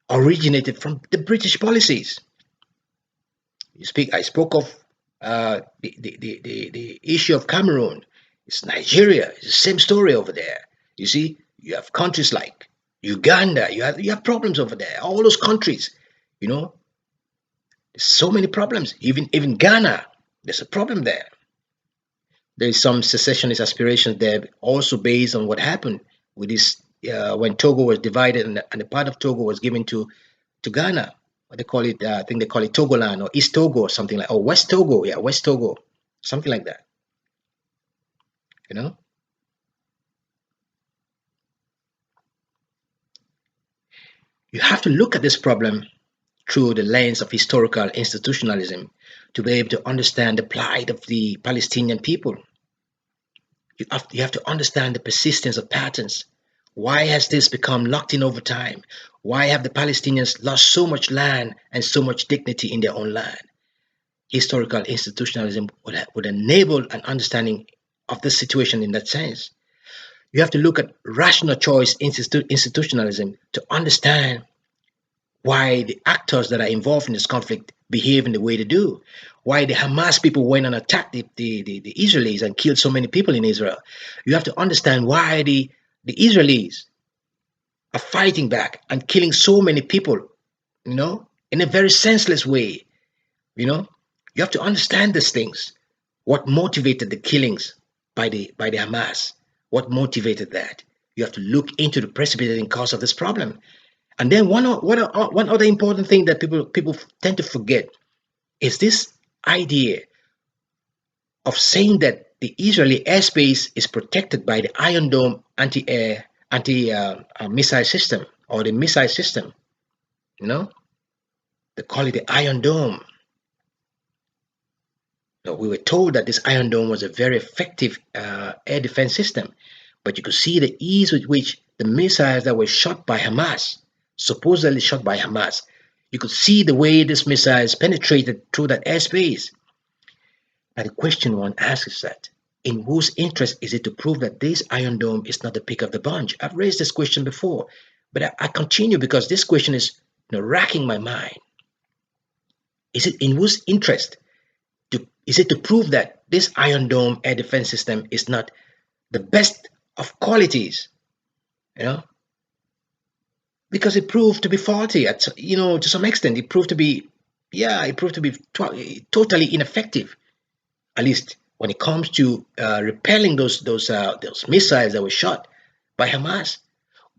originated from the British policies. I spoke of the issue of Cameroon. It's Nigeria. It's the same story over there. You see, you have countries like Uganda. You have problems over there. All those countries, you know, There's so many problems. Even Ghana, there's a problem there. There is some secessionist aspirations there, also based on what happened with this when Togo was divided and the part of Togo was given to Ghana. What they call it, I think they call it Togoland or East Togo or something like, or West Togo, yeah, West Togo, something like that. You know, you have to look at this problem through the lens of historical institutionalism to be able to understand the plight of the Palestinian people. You have to understand the persistence of patterns. Why has this become locked in over time? Why have the Palestinians lost so much land and so much dignity in their own land? Historical institutionalism would enable an understanding of the situation in that sense. You have to look at rational choice institutionalism to understand why the actors that are involved in this conflict behave in the way they do, why the Hamas people went and attacked the Israelis and killed so many people in Israel. You have to understand why the Israelis are fighting back and killing so many people, in a very senseless way. You know, you have to understand these things. What motivated the killings by the Hamas? What motivated that? You have to look into the precipitating cause of this problem. And then one other important thing that people tend to forget is this idea of saying that the Israeli airspace is protected by the Iron Dome anti-air anti missile system or the missile system. You know, they call it the Iron Dome. We were told that this Iron Dome was a very effective air defense system, but you could see the ease with which the missiles that were shot by Hamas, supposedly shot by Hamas, you could see the way these missiles penetrated through that airspace. Now, the question one asks is that, in whose interest is it to prove that this Iron Dome is not the pick of the bunch? I've raised this question before, but I continue because this question is racking my mind. Is it in whose interest? Is it to prove that this Iron Dome air defense system is not the best of qualities? Because it proved to be faulty to some extent. It proved to be, totally ineffective. At least when it comes to repelling those missiles that were shot by Hamas.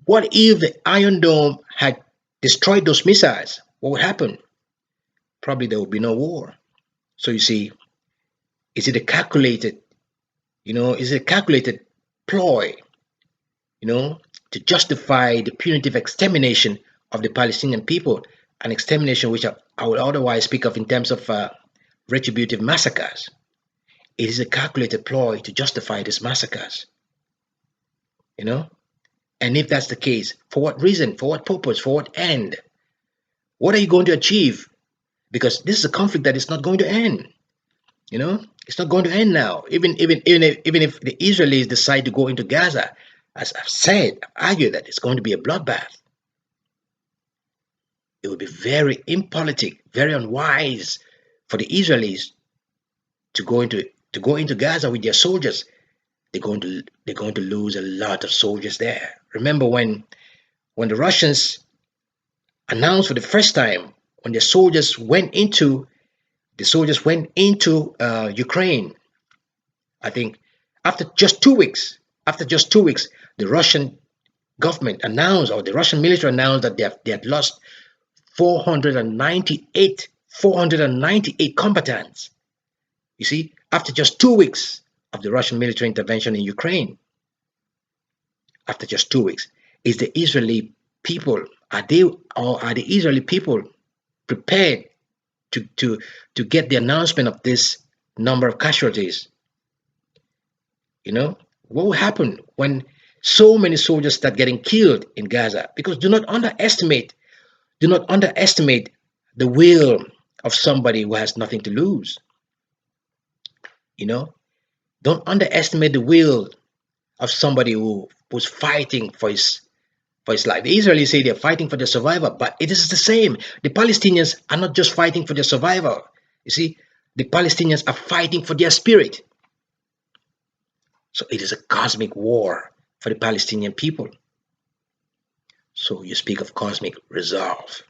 What if the Iron Dome had destroyed those missiles? What would happen? Probably there would be no war. So you see, is it a calculated, ploy, to justify the punitive extermination of the Palestinian people, an extermination which I would otherwise speak of in terms of retributive massacres? It is a calculated ploy to justify these massacres, And if that's the case, for what reason, for what purpose, for what end? What are you going to achieve? Because this is a conflict that is not going to end. It's not going to end now. Even if the Israelis decide to go into Gaza, as I've argued that it's going to be a bloodbath. It would be very impolitic, very unwise for the Israelis to go into Gaza with their soldiers. They're going to lose a lot of soldiers there. Remember when the Russians announced for the first time when the soldiers went into Ukraine. I think after just 2 weeks, the Russian government announced, or the Russian military announced, that they had lost 498 combatants. You see, after just 2 weeks of the Russian military intervention in Ukraine, after just 2 weeks, is the Israeli people, are the Israeli people prepared to get the announcement of this number of casualties? What will happen when so many soldiers start getting killed in Gaza? Because do not underestimate the will of somebody who has nothing to lose. Don't underestimate the will of somebody who's fighting for his life. The Israelis say they're fighting for their survival, but it is the same. The Palestinians are not just fighting for their survival. You see, the Palestinians are fighting for their spirit. So it is a cosmic war for the Palestinian people. So you speak of cosmic resolve.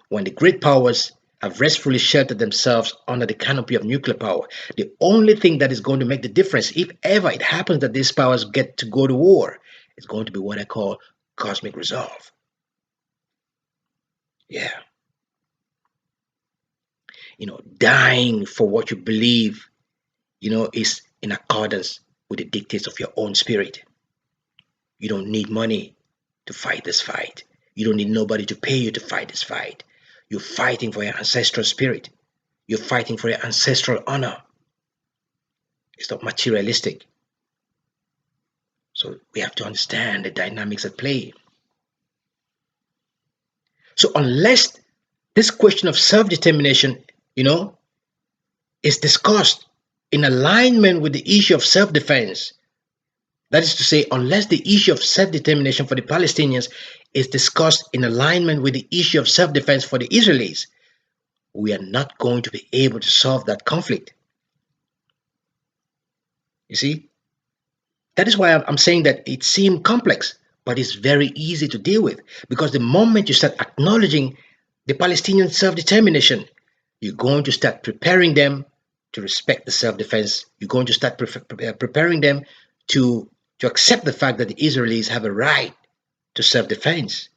When the great powers have restfully sheltered themselves under the canopy of nuclear power. The only thing that is going to make the difference, if ever it happens that these powers get to go to war, is going to be what I call cosmic resolve. Yeah. Dying for what you believe, is in accordance with the dictates of your own spirit. You don't need money to fight this fight. You don't need nobody to pay you to fight this fight. You're fighting for your ancestral spirit. You're fighting for your ancestral honor. It's not materialistic. So we have to understand the dynamics at play. So unless this question of self-determination, is discussed in alignment with the issue of self-defense, that is to say, unless the issue of self-determination for the Palestinians is discussed in alignment with the issue of self-defense for the Israelis, we are not going to be able to solve that conflict. You see, that is why I'm saying that it seems complex, but it's very easy to deal with, because the moment you start acknowledging the Palestinian self-determination, you're going to start preparing them to respect the self-defense. You're going to start preparing them to accept the fact that the Israelis have a right to self-defense.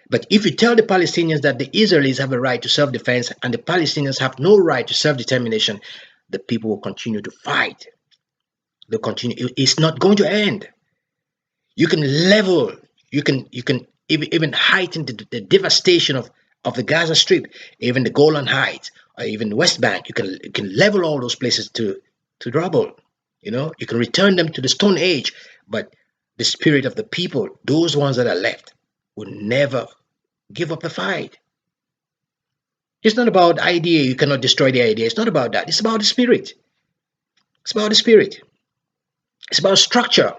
But if you tell the Palestinians that the Israelis have a right to self-defense and the Palestinians have no right to self-determination, the people will continue to fight. They'll continue. It's not going to end. You can level, you can even heighten the devastation of the Gaza Strip, even the Golan Heights, or even the West Bank. You can level all those places to rubble. You can return them to the Stone Age, but the spirit of the people, those ones that are left, will never give up the fight. It's not about idea. You cannot destroy the idea. It's not about that. It's about the spirit. It's about the spirit. It's about structure.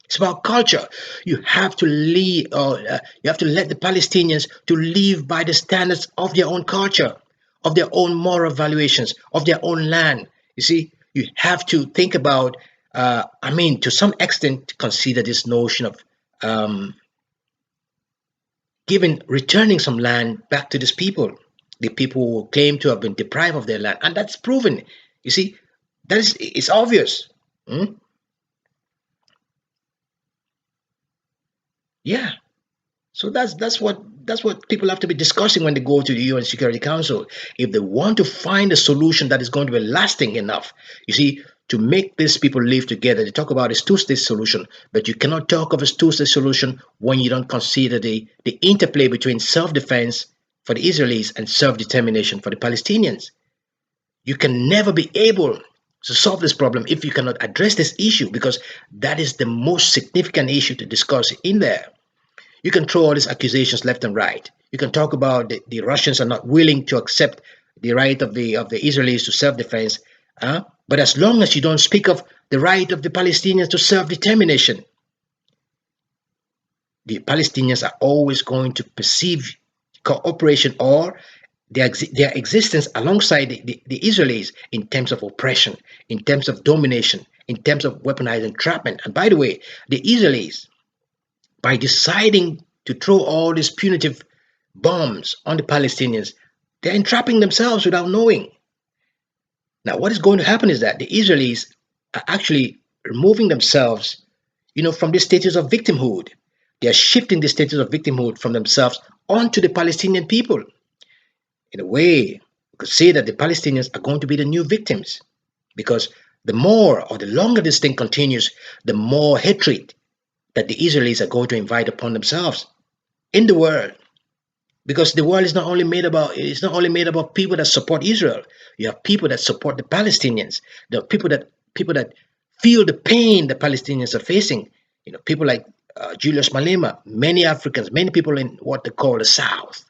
It's about culture. You have to lead, you have to let the Palestinians to live by the standards of their own culture, of their own moral valuations, of their own land. You see, you have to think about, to some extent, consider this notion of returning some land back to these people, the people who claim to have been deprived of their land, and that's proven. You see, it's obvious. Yeah. So that's what people have to be discussing when they go to the UN Security Council. If they want to find a solution that is going to be lasting enough, you see, to make these people live together. They talk about a two-state solution, but you cannot talk of a two-state solution when you don't consider the interplay between self-defense for the Israelis and self-determination for the Palestinians. You can never be able to solve this problem if you cannot address this issue, because that is the most significant issue to discuss in there. You can throw all these accusations left and right. You can talk about the Russians are not willing to accept the right of the Israelis to self-defense, but as long as you don't speak of the right of the Palestinians to self-determination, the Palestinians are always going to perceive cooperation or their existence alongside the Israelis in terms of oppression, in terms of domination, in terms of weaponized entrapment. And by the way, the Israelis, by deciding to throw all these punitive bombs on the Palestinians, they're entrapping themselves without knowing. Now, what is going to happen is that the Israelis are actually removing themselves, from the status of victimhood. They are shifting the status of victimhood from themselves onto the Palestinian people. In a way, we could say that the Palestinians are going to be the new victims, because the more or the longer this thing continues, the more hatred that the Israelis are going to invite upon themselves in the world. Because the world is not only made about people that support Israel. You have people that support the Palestinians. There are people that feel the pain the Palestinians are facing. People like Julius Malema, many Africans, many people in what they call the South,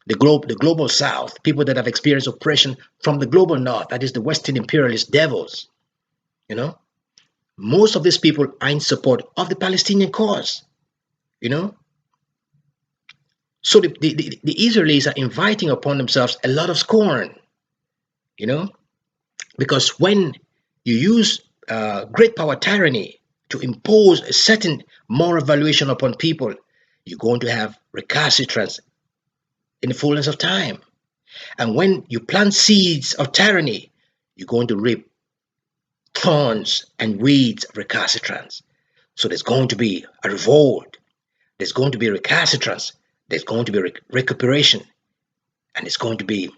the global South, people that have experienced oppression from the global North, that is the Western imperialist devils. Most of these people are in support of the Palestinian cause. So the Israelis are inviting upon themselves a lot of scorn, because when you use great power tyranny to impose a certain moral valuation upon people, you're going to have recalcitrance in the fullness of time. And when you plant seeds of tyranny, you're going to reap thorns and weeds of recalcitrance. So there's going to be a revolt, there's going to be recalcitrance, there's going to be recuperation, and it's going to be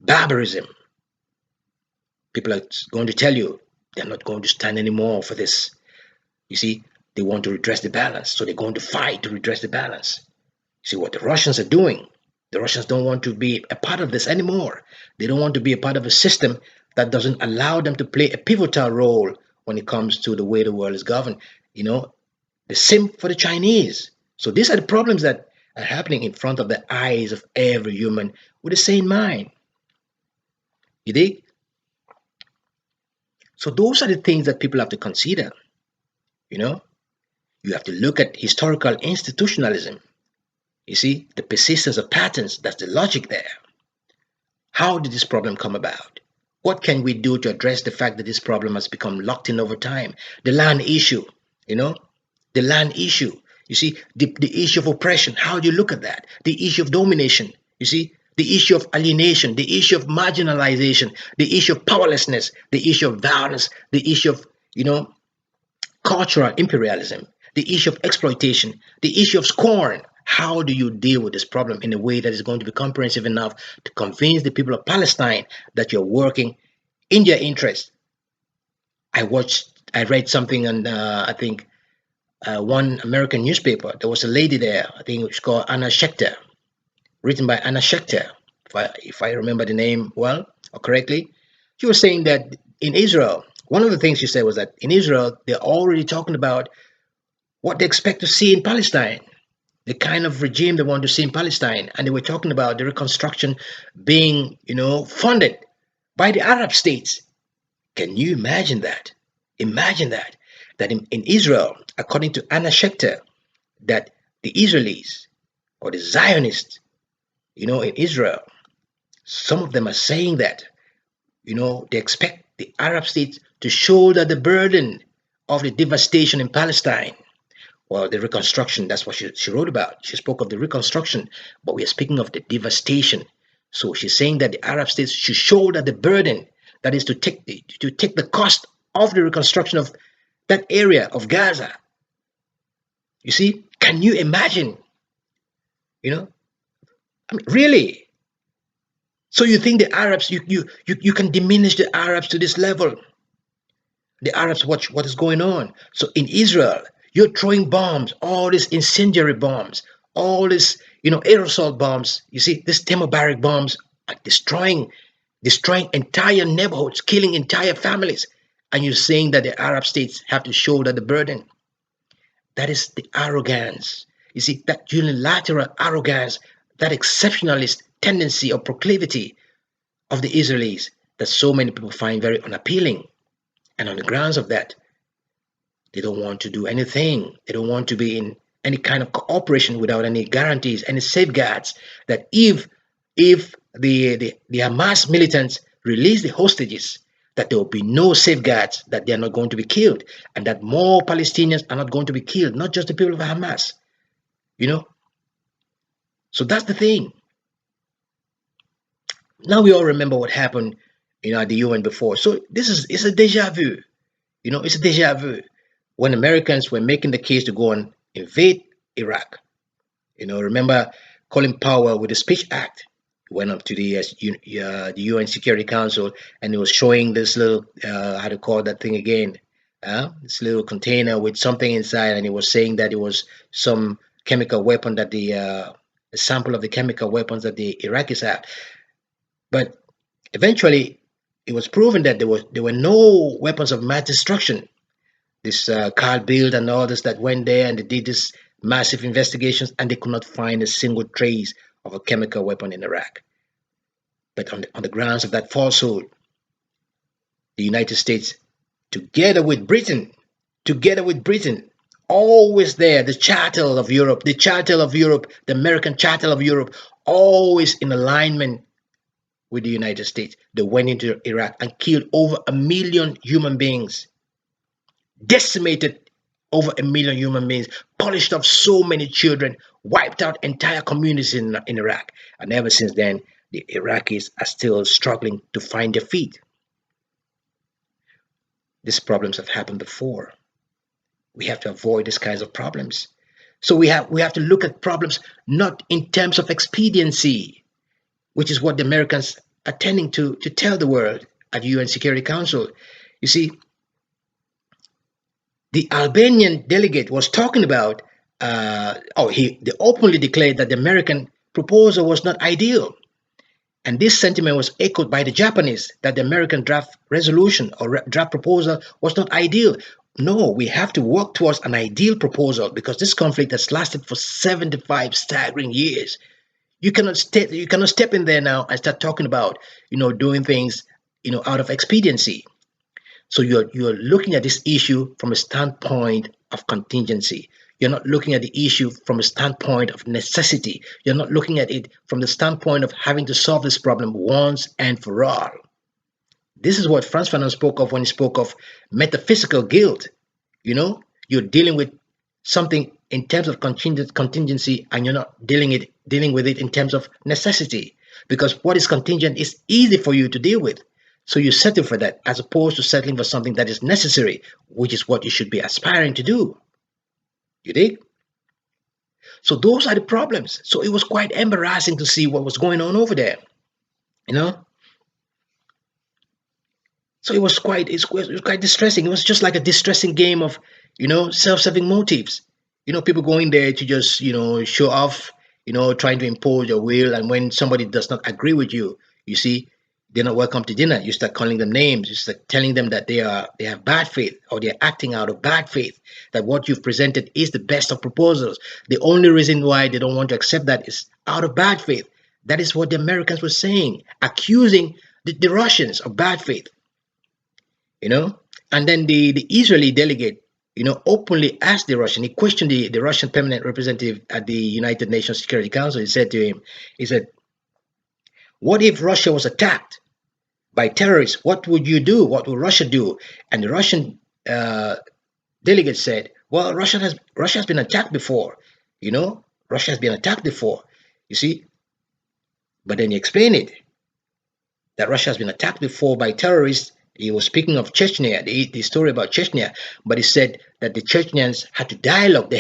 barbarism. People are going to tell you they're not going to stand anymore for this. You see, they want to redress the balance, so they're going to fight to redress the balance. See what the Russians are doing. The Russians don't want to be a part of this anymore. They don't want to be a part of a system that doesn't allow them to play a pivotal role when it comes to the way the world is governed. You know, the same for the Chinese. So these are the problems that are happening in front of the eyes of every human with a sane mind. You dig? So those are the things that people have to consider. You know, you have to look at historical institutionalism. You see, the persistence of patterns, that's the logic there. How did this problem come about? What can we do to address the fact that this problem has become locked in over time? The land issue, you know, the land issue. You see, the issue of oppression, how do you look at that? The issue of domination, you see, the issue of alienation, the issue of marginalization, the issue of powerlessness, the issue of violence, the issue of, cultural imperialism, the issue of exploitation, the issue of scorn. How do you deal with this problem in a way that is going to be comprehensive enough to convince the people of Palestine that you're working in their interest? I read something on, I think, one American newspaper. There was a lady there, I think it's called Anna Schechter, written by Anna Schechter, if I remember the name well or correctly. She was saying that in Israel, one of the things she said was that in Israel, they're already talking about what they expect to see in Palestine, the kind of regime they want to see in Palestine. And they were talking about the reconstruction being, funded by the Arab states. Can you imagine that? Imagine that. That in Israel, according to Anna Schechter, that the Israelis or the Zionists, in Israel, some of them are saying that, they expect the Arab states to shoulder the burden of the devastation in Palestine. Well, the reconstruction, that's what she wrote about. She spoke of the reconstruction, but we are speaking of the devastation. So she's saying that the Arab states should shoulder the burden, that is to take the cost of the reconstruction of that area of Gaza. You see, can you imagine? Really? So you think the Arabs, you can diminish the Arabs to this level? The Arabs watch what is going on. So in Israel, you're throwing bombs, all these incendiary bombs, all these, aerosol bombs. You see, these thermobaric bombs are destroying entire neighborhoods, killing entire families. And you're saying that the Arab states have to shoulder the burden. That is the arrogance. You see, that unilateral arrogance, that exceptionalist tendency or proclivity of the Israelis that so many people find very unappealing. And on the grounds of that, they don't want to do anything. They don't want to be in any kind of cooperation without any guarantees, any safeguards that if the Hamas militants release the hostages, that there will be no safeguards that they are not going to be killed, and that more Palestinians are not going to be killed, not just the people of Hamas. So that's the thing. Now we all remember what happened, at the UN before. So it's a deja vu. It's a deja vu. When Americans were making the case to go and invade Iraq, remember Colin Powell with the Speech Act went up to the UN Security Council, and he was showing this little how to call that thing again, this little container with something inside, and he was saying that it was some chemical weapon that a sample of the chemical weapons that the Iraqis have. But eventually, it was proven that there were no weapons of mass destruction. This Carl Bildt and others that went there and they did this massive investigations, and they could not find a single trace of a chemical weapon in Iraq. But on the grounds of that falsehood, the United States, together with Britain, always there, the chattel of Europe, the American chattel of Europe, always in alignment with the United States. They went into Iraq and killed over 1 million human beings, decimated over 1 million human beings, polished off so many children, wiped out entire communities in Iraq. And ever since then, the Iraqis are still struggling to find their feet. These problems have happened before. We have to avoid these kinds of problems. So we have to look at problems not in terms of expediency, which is what the Americans are tending to tell the world at UN Security Council. You see, the Albanian delegate was talking about, they openly declared that the American proposal was not ideal. And this sentiment was echoed by the Japanese, that the American draft resolution or draft proposal was not ideal. No, we have to work towards an ideal proposal because this conflict has lasted for 75 staggering years. You cannot step in there now and start talking about, doing things, out of expediency. So you're looking at this issue from a standpoint of contingency. You're not looking at the issue from a standpoint of necessity. You're not looking at it from the standpoint of having to solve this problem once and for all. This is what Frantz Fanon spoke of when he spoke of metaphysical guilt. You're dealing with something in terms of contingency, and you're not dealing with it in terms of necessity. Because what is contingent is easy for you to deal with. So you settle for that as opposed to settling for something that is necessary, which is what you should be aspiring to do. You dig? So those are the problems. So it was quite embarrassing to see what was going on over there. You know? So it was quite distressing. It was just like a distressing game of, self-serving motives. People going there to just, show off, trying to impose your will. And when somebody does not agree with you, you see, they're not welcome to dinner. You start calling them names. You start telling them that they have bad faith, or they're acting out of bad faith, that what you've presented is the best of proposals. The only reason why they don't want to accept that is out of bad faith. That is what the Americans were saying, accusing the Russians of bad faith. And then the Israeli delegate, openly asked the Russian. He questioned the Russian permanent representative at the United Nations Security Council. He said to him, he said, what if Russia was attacked by terrorists? What would you do? What would Russia do? And the Russian delegate said, well, Russia has been attacked before. Russia has been attacked before. You see? But then he explained it, that Russia has been attacked before by terrorists. He was speaking of Chechnya, the story about Chechnya, but he said that the Chechnyans had to dialogue.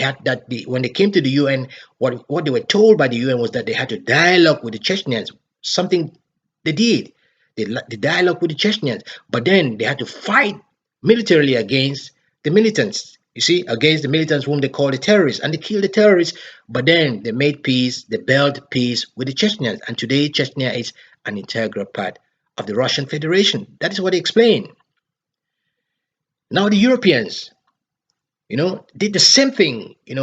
When they came to the UN, what they were told by the UN was that they had to dialogue with the Chechnyans. Something they did. They dialogue with the Chechnyans, but then they had to fight militarily against the militants. You see, against the militants whom they call the terrorists, and they killed the terrorists. But then they made peace. They built peace with the Chechnyans, and today Chechnya is an integral part of the Russian Federation. That is what he explained. Now the Europeans, did the same thing, in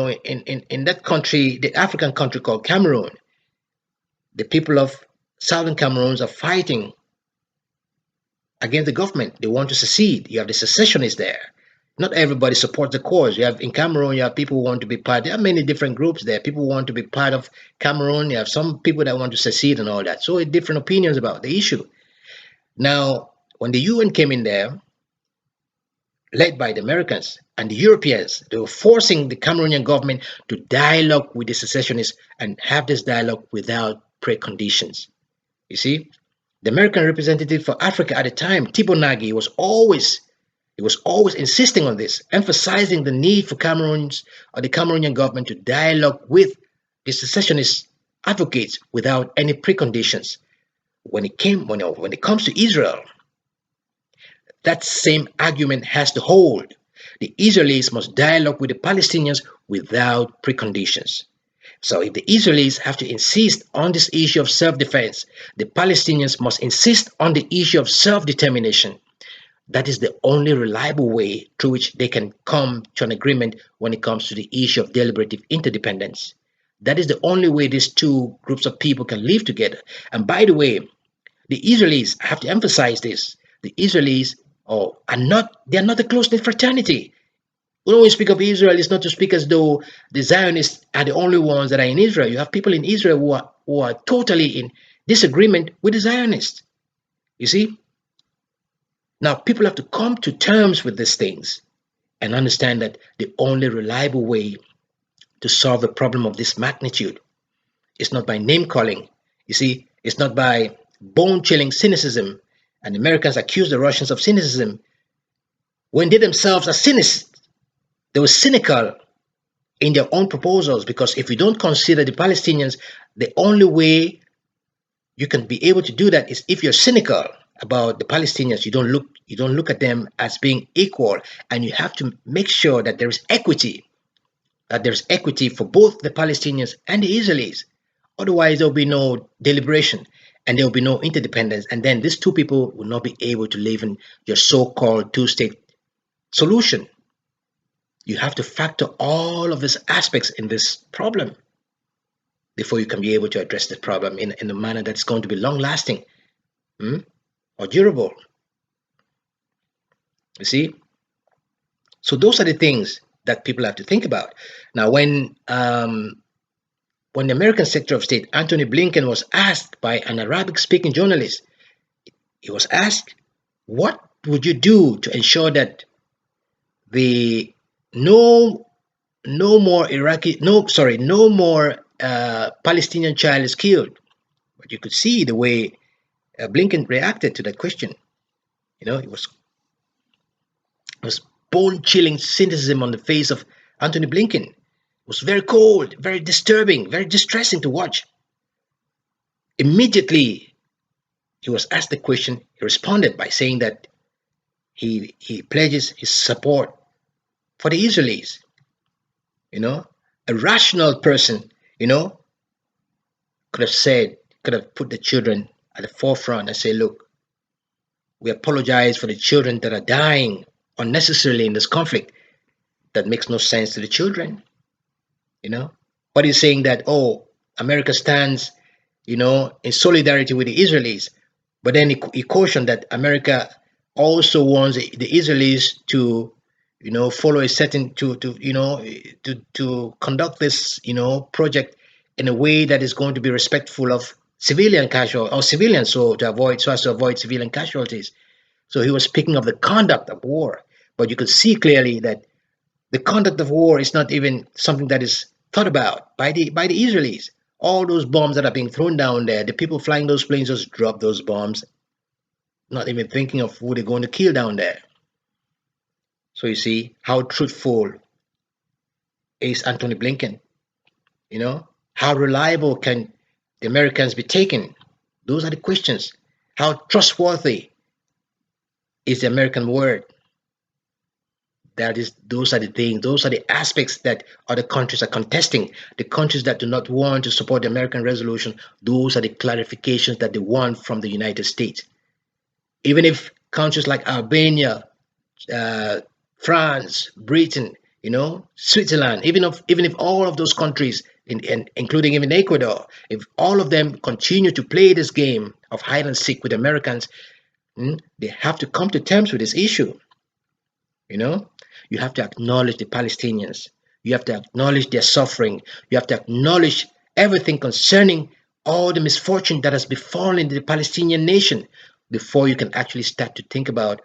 that country, the African country called Cameroon. The people of Southern Cameroons are fighting against the government. They want to secede. You have the secessionists there. Not everybody supports the cause. In Cameroon, you have people who want to be part. There are many different groups there. People who want to be part of Cameroon. You have some people that want to secede and all that. So different opinions about the issue. Now, when the UN came in there, led by the Americans and the Europeans, they were forcing the Cameroonian government to dialogue with the secessionists and have this dialogue without preconditions. You see, the American representative for Africa at the time, Thibault Nagy, was always insisting on this, emphasizing the need for the Cameroonian government to dialogue with the secessionist advocates without any preconditions. When it comes to Israel, that same argument has to hold. The Israelis must dialogue with the Palestinians without preconditions. So if the Israelis have to insist on this issue of self-defense, the Palestinians must insist on the issue of self-determination. That is the only reliable way through which they can come to an agreement when it comes to the issue of deliberative interdependence. That is the only way these two groups of people can live together. And by the way, the Israelis, I have to emphasize this, the Israelis are not a close-knit fraternity. When we speak of Israel, it's not to speak as though the Zionists are the only ones that are in Israel. You have people in Israel who are totally in disagreement with the Zionists. You see? Now, people have to come to terms with these things and understand that the only reliable way to solve a problem of this magnitude is not by name calling. You see, It's not by bone-chilling cynicism, and Americans accuse the Russians of cynicism when they themselves are cynics. They were cynical in their own proposals, because if you don't consider the Palestinians, the only way you can be able to do that is if you're cynical about the Palestinians. You don't look at them as being equal, and you have to make sure that there's equity for both the Palestinians and the Israelis. Otherwise, there will be no deliberation and there will be no interdependence. And then these two people will not be able to live in your so-called two-state solution. You have to factor all of these aspects in this problem before you can be able to address the problem in a manner that's going to be long-lasting, or durable. You see? So those are the things that people have to think about. Now, when the American Secretary of State, Anthony Blinken, was asked by an Arabic-speaking journalist, he was asked, what would you do to ensure that the no more Palestinian child is killed? But you could see the way Blinken reacted to that question. It was bone-chilling cynicism on the face of Anthony Blinken. It was very cold, very disturbing, very distressing to watch. Immediately he was asked the question, he responded by saying that he pledges his support for the Israelis. A rational person, could have put the children at the forefront and say, look, we apologize for the children that are dying unnecessarily in this conflict. That makes no sense to the children. But he's saying that, America stands, in solidarity with the Israelis. But then he cautioned that America also wants the Israelis to, follow a certain to conduct this, project in a way that is going to be respectful of civilians, so as to avoid civilian casualties. So he was speaking of the conduct of war, but you could see clearly that the conduct of war is not even something that is thought about by the Israelis. All those bombs that are being thrown down there, the people flying those planes just drop those bombs, not even thinking of who they're going to kill down there. So you see how truthful is Anthony Blinken. How reliable can the Americans be taken? Those are the questions. How trustworthy is the American word? Those are the things, those are the aspects that other countries are contesting. The countries that do not want to support the American resolution, those are the clarifications that they want from the United States. Even if countries like Albania, France, Britain, Switzerland, even if all of those countries, including even Ecuador, if all of them continue to play this game of hide and seek with Americans, they have to come to terms with this issue. You have to acknowledge the Palestinians. You have to acknowledge their suffering. You have to acknowledge everything concerning all the misfortune that has befallen the Palestinian nation before you can actually start to think about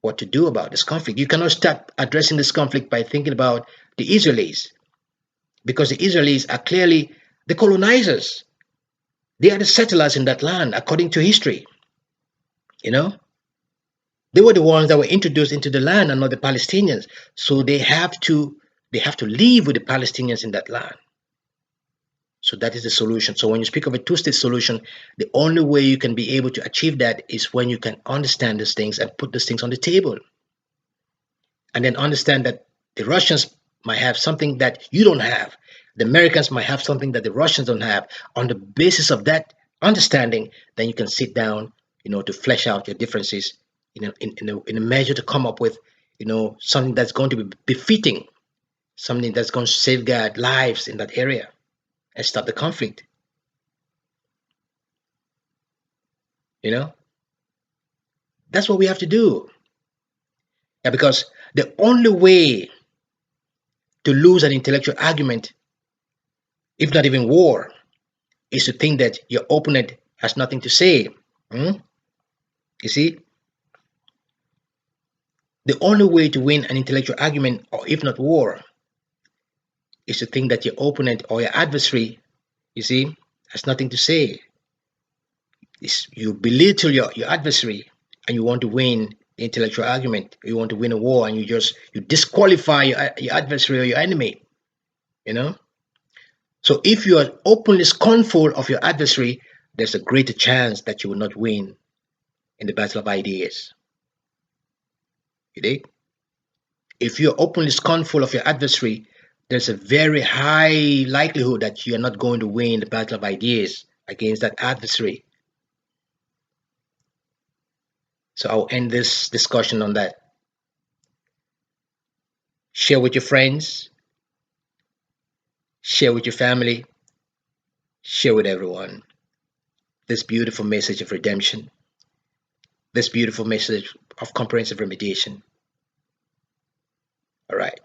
what to do about this conflict. You cannot start addressing this conflict by thinking about the Israelis, because the Israelis are clearly the colonizers. They are the settlers in that land, according to history. They were the ones that were introduced into the land and not the Palestinians. So they have to live with the Palestinians in that land. So that is the solution. So when you speak of a two-state solution, the only way you can be able to achieve that is when you can understand these things and put these things on the table. And then understand that the Russians might have something that you don't have. The Americans might have something that the Russians don't have. On the basis of that understanding, then you can sit down, to flesh out your differences in a measure to come up with, something that's going to be befitting, something that's going to safeguard lives in that area and stop the conflict. That's what we have to do. Yeah, because the only way to lose an intellectual argument, if not even war, is to think that your opponent has nothing to say. You see? The only way to win an intellectual argument, or if not war, is to think that your opponent or your adversary, has nothing to say. You belittle your adversary and you want to win the intellectual argument. You want to win a war and you disqualify your adversary or your enemy, you know. So if you are openly scornful of your adversary, there's a greater chance that you will not win in the battle of ideas. You dig? If you're openly scornful of your adversary, there's a very high likelihood that you're not going to win the battle of ideas against that adversary. So I'll end this discussion on that. Share with your friends, share with your family, share with everyone this beautiful message of redemption, this beautiful message of comprehensive remediation. All right.